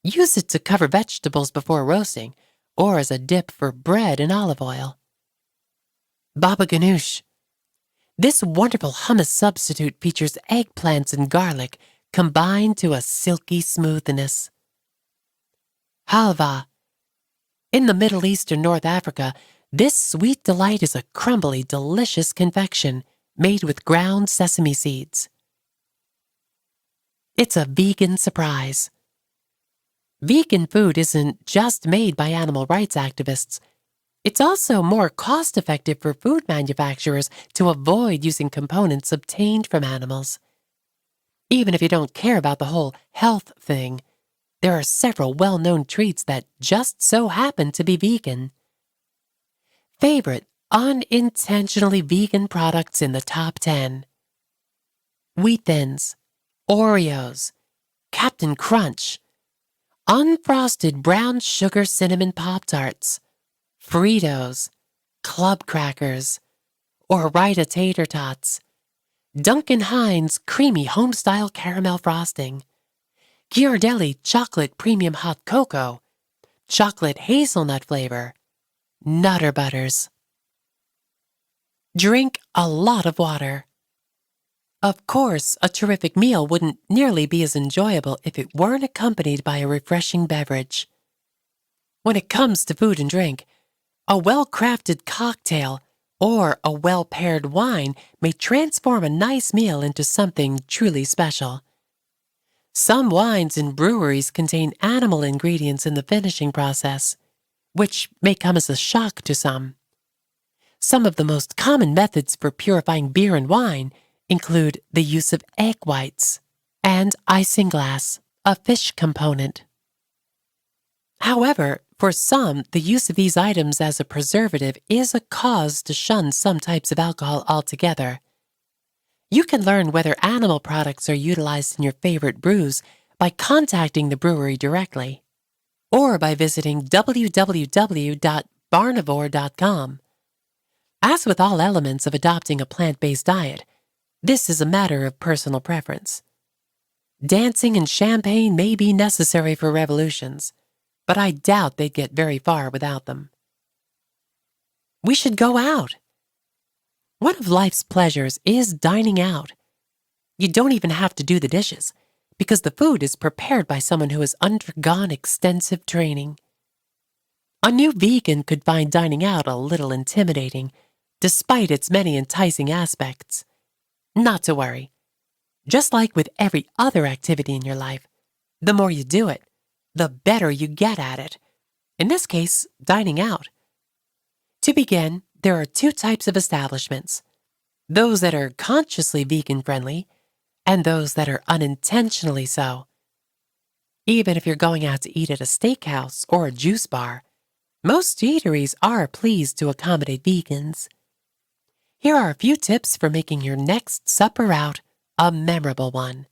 Use it to cover vegetables before roasting, or as a dip for bread and olive oil. Baba ganoush. This wonderful hummus substitute features eggplants and garlic combined to a silky smoothness. Halva. In the Middle East and North Africa, this sweet delight is a crumbly, delicious confection made with ground sesame seeds. It's a vegan surprise. Vegan food isn't just made by animal rights activists. It's also more cost-effective for food manufacturers to avoid using components obtained from animals. Even if you don't care about the whole health thing, there are several well-known treats that just so happen to be vegan. Favorite unintentionally vegan products in the top 10. Wheat Thins, Oreos, Captain Crunch, unfrosted brown sugar cinnamon Pop-Tarts, Fritos, Club Crackers, Ore-Ida Tater Tots, Duncan Hines creamy home-style caramel frosting, Ghirardelli chocolate premium hot cocoa, chocolate hazelnut flavor, Nutter Butters. Drink a lot of water. Of course, a terrific meal wouldn't nearly be as enjoyable if it weren't accompanied by a refreshing beverage. When it comes to food and drink, a well-crafted cocktail or a well-paired wine may transform a nice meal into something truly special. Some wines and breweries contain animal ingredients in the finishing process, which may come as a shock to some. Some of the most common methods for purifying beer and wine include the use of egg whites and isinglass, a fish component. However, for some, the use of these items as a preservative is a cause to shun some types of alcohol altogether. You can learn whether animal products are utilized in your favorite brews by contacting the brewery directly, or by visiting www.barnivore.com. As with all elements of adopting a plant-based diet, this is a matter of personal preference. Dancing and champagne may be necessary for revolutions, but I doubt they'd get very far without them. We should go out. One of life's pleasures is dining out. You don't even have to do the dishes, because the food is prepared by someone who has undergone extensive training. A new vegan could find dining out a little intimidating, despite its many enticing aspects. Not to worry. Just like with every other activity in your life, the more you do it, the better you get at it. In this case, dining out. To begin, there are two types of establishments: those that are consciously vegan-friendly and those that are unintentionally so. Even if you're going out to eat at a steakhouse or a juice bar, most eateries are pleased to accommodate vegans. Here are a few tips for making your next supper out a memorable one.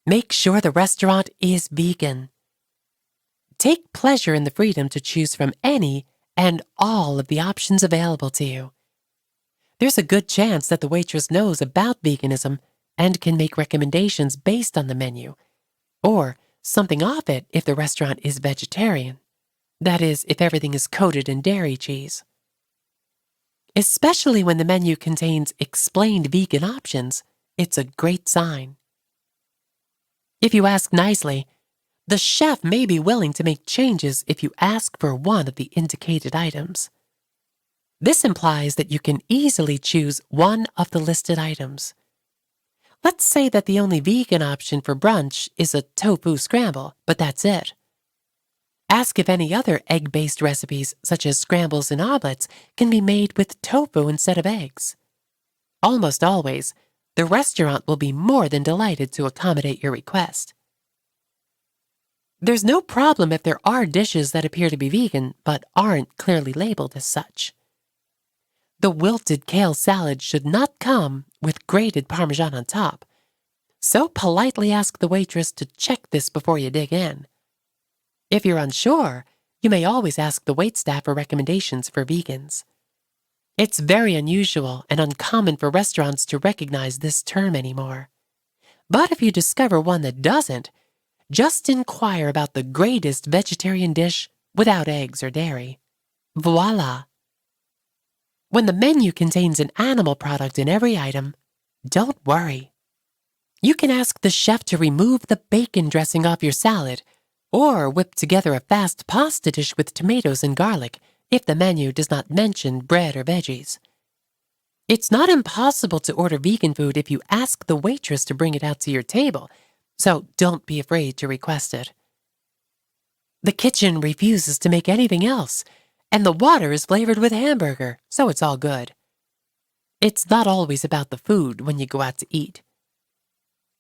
Make sure the restaurant is vegan. Take pleasure in the freedom to choose from any and all of the options available to you. There's a good chance that the waitress knows about veganism and can make recommendations based on the menu, or something off it if the restaurant is vegetarian. That is, if everything is coated in dairy cheese. Especially when the menu contains explained vegan options, it's a great sign. If you ask nicely, the chef may be willing to make changes if you ask for one of the indicated items. This implies that you can easily choose one of the listed items. Let's say that the only vegan option for brunch is a tofu scramble, but that's it. Ask if any other egg-based recipes, such as scrambles and omelets, can be made with tofu instead of eggs. Almost always, the restaurant will be more than delighted to accommodate your request. There's no problem if there are dishes that appear to be vegan but aren't clearly labeled as such. The wilted kale salad should not come with grated Parmesan on top, so politely ask the waitress to check this before you dig in. If you're unsure, you may always ask the waitstaff for recommendations for vegans. It's very unusual and uncommon for restaurants to recognize this term anymore. But if you discover one that doesn't, just inquire about the greatest vegetarian dish without eggs or dairy. Voila! When the menu contains an animal product in every item, don't worry. You can ask the chef to remove the bacon dressing off your salad, or whip together a fast pasta dish with tomatoes and garlic if the menu does not mention bread or veggies. It's not impossible to order vegan food if you ask the waitress to bring it out to your table, so don't be afraid to request it. The kitchen refuses to make anything else, and the water is flavored with hamburger, so it's all good. It's not always about the food when you go out to eat.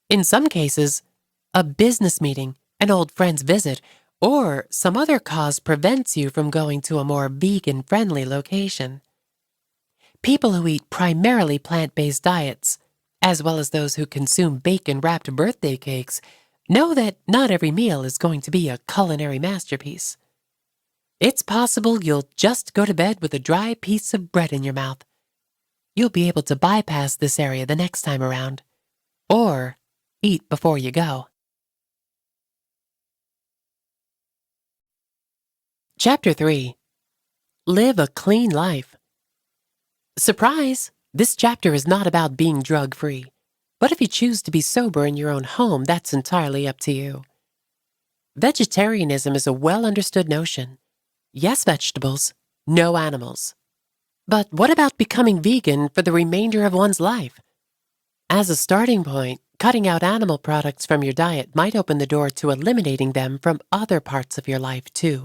In some cases, a business meeting, an old friend's visit, or some other cause prevents you from going to a more vegan-friendly location. People who eat primarily plant-based diets, as well as those who consume bacon-wrapped birthday cakes, know that not every meal is going to be a culinary masterpiece. It's possible you'll just go to bed with a dry piece of bread in your mouth. You'll be able to bypass this area the next time around, or eat before you go. Chapter 3. Live a Clean Life. Surprise! This chapter is not about being drug-free, but if you choose to be sober in your own home, that's entirely up to you. Vegetarianism is a well-understood notion. Yes, vegetables, no animals. But what about becoming vegan for the remainder of one's life? As a starting point, cutting out animal products from your diet might open the door to eliminating them from other parts of your life, too.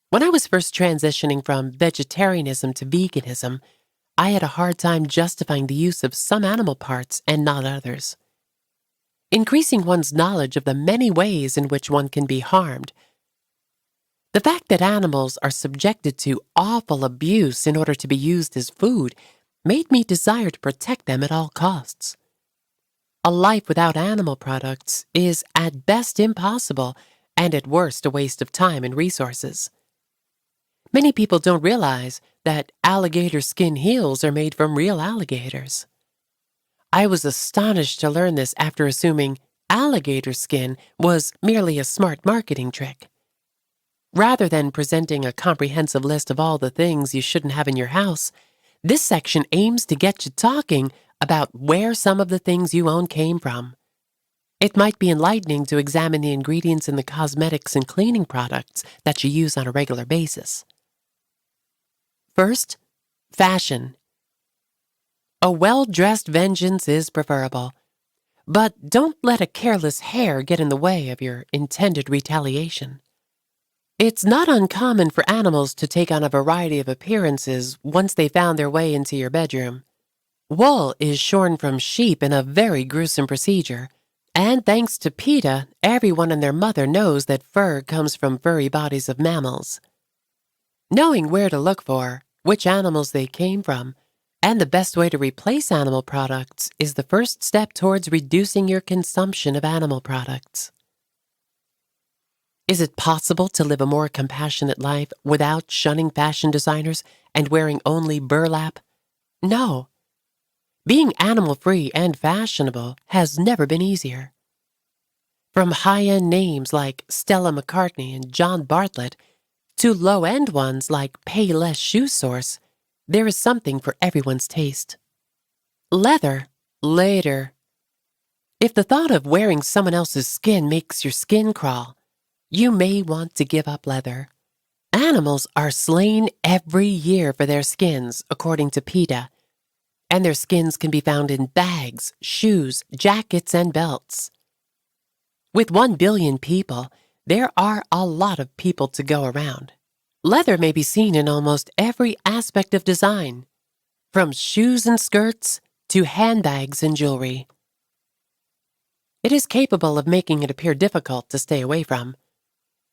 When I was first transitioning from vegetarianism to veganism, I had a hard time justifying the use of some animal parts and not others. Increasing one's knowledge of the many ways in which one can be harmed. The fact that animals are subjected to awful abuse in order to be used as food made me desire to protect them at all costs. A life without animal products is at best impossible and at worst a waste of time and resources. Many people don't realize that alligator skin heels are made from real alligators. I was astonished to learn this after assuming alligator skin was merely a smart marketing trick. Rather than presenting a comprehensive list of all the things you shouldn't have in your house, this section aims to get you talking about where some of the things you own came from. It might be enlightening to examine the ingredients in the cosmetics and cleaning products that you use on a regular basis. First, fashion. A well-dressed vengeance is preferable, but don't let a careless hair get in the way of your intended retaliation. It's not uncommon for animals to take on a variety of appearances once they found their way into your bedroom. Wool is shorn from sheep in a very gruesome procedure, and thanks to PETA, everyone and their mother knows that fur comes from furry bodies of mammals. Knowing where to look for, which animals they came from, and the best way to replace animal products is the first step towards reducing your consumption of animal products. Is it possible to live a more compassionate life without shunning fashion designers and wearing only burlap? No. Being animal-free and fashionable has never been easier. From high-end names like Stella McCartney and John Bartlett to low-end ones like Payless Shoe Source, there is something for everyone's taste. Leather, later. If the thought of wearing someone else's skin makes your skin crawl, you may want to give up leather. Animals are slain every year for their skins, according to PETA, and their skins can be found in bags, shoes, jackets, and belts. With 1 billion people, there are a lot of people to go around. Leather may be seen in almost every aspect of design, from shoes and skirts to handbags and jewelry. It is capable of making it appear difficult to stay away from.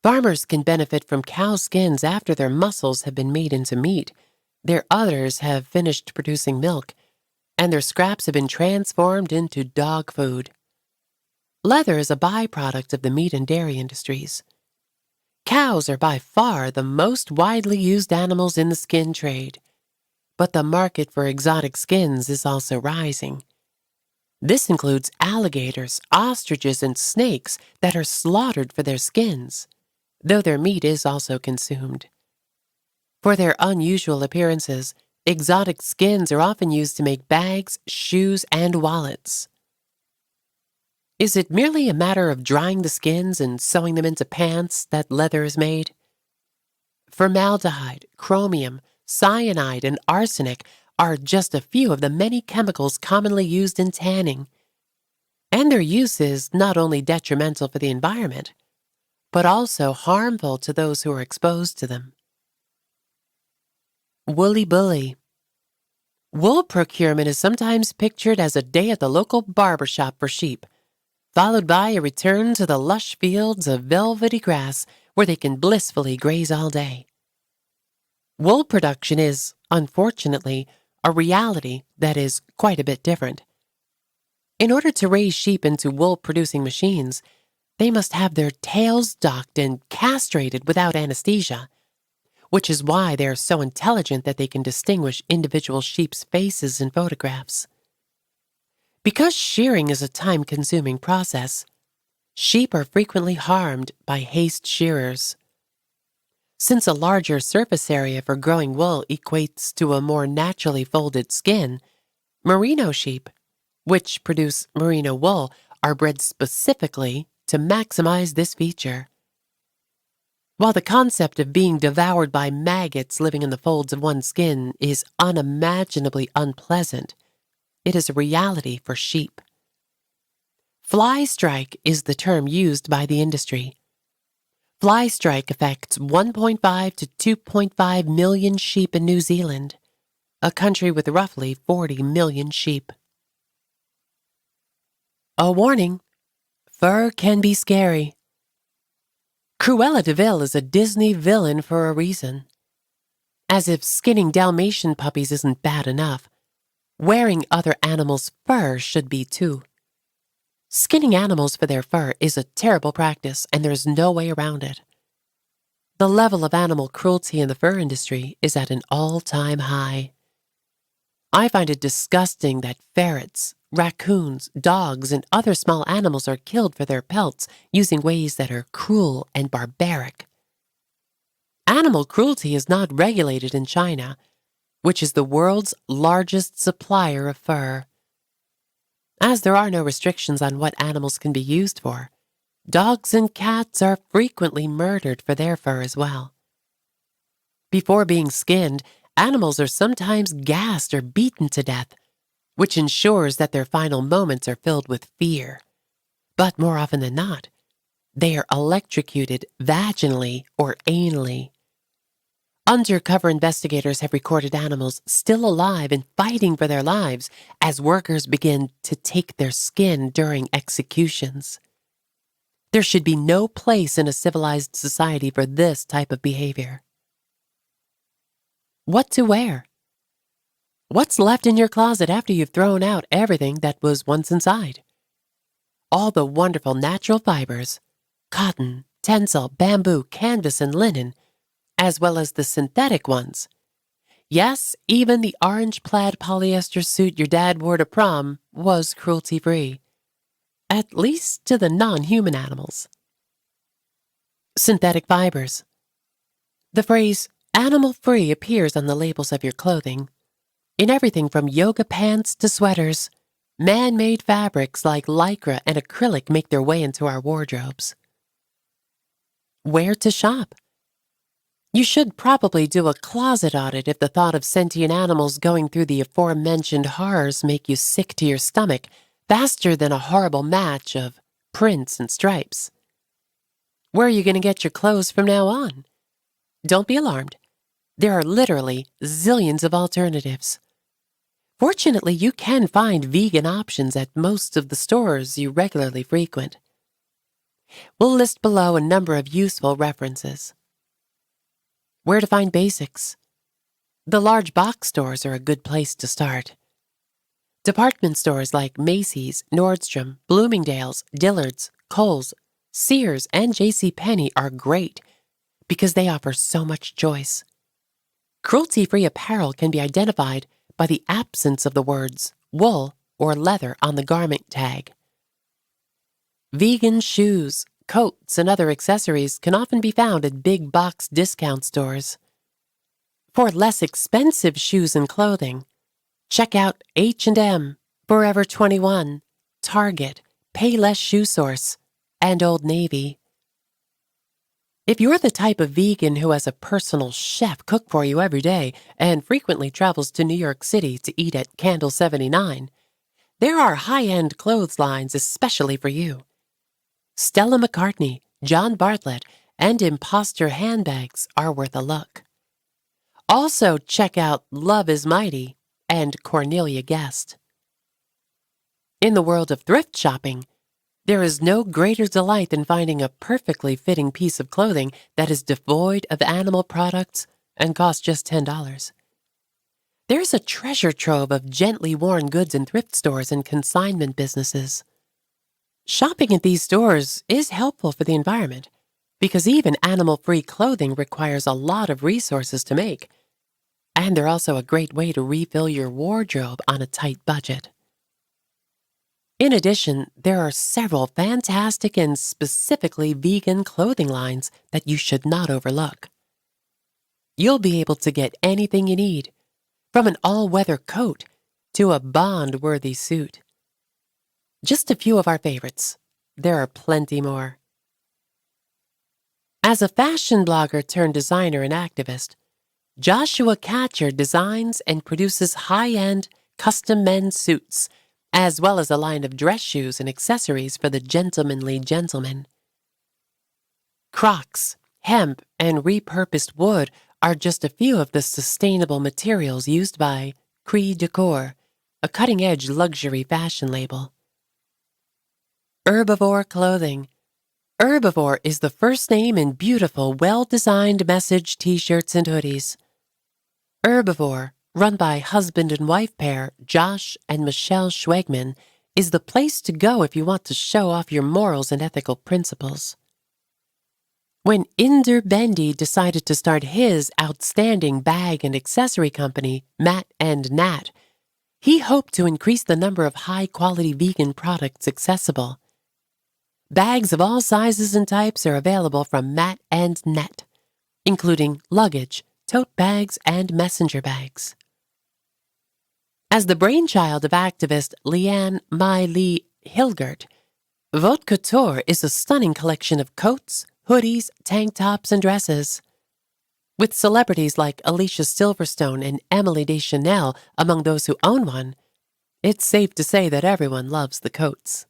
Farmers can benefit from cow skins after their muscles have been made into meat, their udders have finished producing milk, and their scraps have been transformed into dog food. Leather is a byproduct of the meat and dairy industries. Cows are by far the most widely used animals in the skin trade, but the market for exotic skins is also rising. This includes alligators, ostriches, and snakes that are slaughtered for their skins, though their meat is also consumed. For their unusual appearances, exotic skins are often used to make bags, shoes, and wallets. Is it merely a matter of drying the skins and sewing them into pants that leather is made? Formaldehyde, chromium, cyanide, and arsenic are just a few of the many chemicals commonly used in tanning. And their use is not only detrimental for the environment, but also harmful to those who are exposed to them. Woolly bully. Wool procurement is sometimes pictured as a day at the local barber shop for sheep, followed by a return to the lush fields of velvety grass where they can blissfully graze all day. Wool production is, unfortunately, a reality that is quite a bit different. In order to raise sheep into wool-producing machines, they must have their tails docked and castrated without anesthesia, which is why they are so intelligent that they can distinguish individual sheep's faces in photographs. Because shearing is a time-consuming process, sheep are frequently harmed by haste shearers. Since a larger surface area for growing wool equates to a more naturally folded skin, merino sheep, which produce merino wool, are bred specifically to maximize this feature. While the concept of being devoured by maggots living in the folds of one's skin is unimaginably unpleasant, it is a reality for sheep. Fly strike is the term used by the industry. Fly strike affects 1.5 to 2.5 million sheep in New Zealand, a country with roughly 40 million sheep. A warning: fur can be scary. Cruella de Vil is a Disney villain for a reason. As if skinning Dalmatian puppies isn't bad enough, wearing other animals' fur should be too. Skinning animals for their fur is a terrible practice, and there's no way around it. The level of animal cruelty in the fur industry is at an all-time high. I find it disgusting that ferrets, raccoons, dogs, and other small animals are killed for their pelts using ways that are cruel and barbaric. Animal cruelty is not regulated in China, which is the world's largest supplier of fur. As there are no restrictions on what animals can be used for, dogs and cats are frequently murdered for their fur as well. Before being skinned, animals are sometimes gassed or beaten to death, which ensures that their final moments are filled with fear. But more often than not, they are electrocuted vaginally or anally. Undercover investigators have recorded animals still alive and fighting for their lives as workers begin to take their skin during executions. There should be no place in a civilized society for this type of behavior. What to wear? What's left in your closet after you've thrown out everything that was once inside? All the wonderful natural fibers, cotton, tencel, bamboo, canvas, and linen, as well as the synthetic ones. Yes, even the orange plaid polyester suit your dad wore to prom was cruelty-free, at least to the non-human animals. Synthetic fibers. The phrase animal-free appears on the labels of your clothing. In everything from yoga pants to sweaters, man-made fabrics like lycra and acrylic make their way into our wardrobes. Where to shop? You should probably do a closet audit if the thought of sentient animals going through the aforementioned horrors make you sick to your stomach faster than a horrible match of prints and stripes. Where are you going to get your clothes from now on? Don't be alarmed. There are literally zillions of alternatives. Fortunately, you can find vegan options at most of the stores you regularly frequent. We'll list below a number of useful references. Where to find basics? The large box stores are a good place to start. Department stores like Macy's, Nordstrom, Bloomingdale's, Dillard's, Kohl's, Sears, and JCPenney are great because they offer so much choice. Cruelty-free apparel can be identified by the absence of the words wool or leather on the garment tag. Vegan shoes, coats, and other accessories can often be found at big box discount stores. For less expensive shoes and clothing, check out H&M, Forever 21, Target, Payless Shoe Source, and Old Navy. If you're the type of vegan who has a personal chef cook for you every day and frequently travels to New York City to eat at Candle 79, there are high-end clothes lines especially for you. Stella McCartney, John Bartlett, and Imposter handbags are worth a look. Also check out Love is Mighty and Cornelia Guest. In the world of thrift shopping, there is no greater delight than finding a perfectly fitting piece of clothing that is devoid of animal products and costs just $10. There's a treasure trove of gently worn goods in thrift stores and consignment businesses. Shopping at these stores is helpful for the environment because even animal-free clothing requires a lot of resources to make, and they're also a great way to refill your wardrobe on a tight budget. In addition, there are several fantastic and specifically vegan clothing lines that you should not overlook. You'll be able to get anything you need, from an all-weather coat to a Bond-worthy suit. Just a few of our favorites. There are plenty more. As a fashion blogger turned designer and activist, Joshua Katcher designs and produces high-end, custom men's suits as well as a line of dress shoes and accessories for the gentlemanly gentleman. Crocs, hemp, and repurposed wood are just a few of the sustainable materials used by Cree Decor, a cutting-edge luxury fashion label. Herbivore clothing. Herbivore is the first name in beautiful, well-designed message t-shirts and hoodies. Herbivore, run by husband and wife pair Josh and Michelle Schwegman, is the place to go if you want to show off your morals and ethical principles. When Inder Bendy decided to start his outstanding bag and accessory company, Matt and Nat, he hoped to increase the number of high-quality vegan products accessible. Bags of all sizes and types are available from Matt and Nat, including luggage, tote bags, and messenger bags. As the brainchild of activist Leanne Mai Lee Hilgert, Haute Couture is a stunning collection of coats, hoodies, tank tops, and dresses. With celebrities like Alicia Silverstone and Emily Deschanel among those who own one, it's safe to say that everyone loves the coats.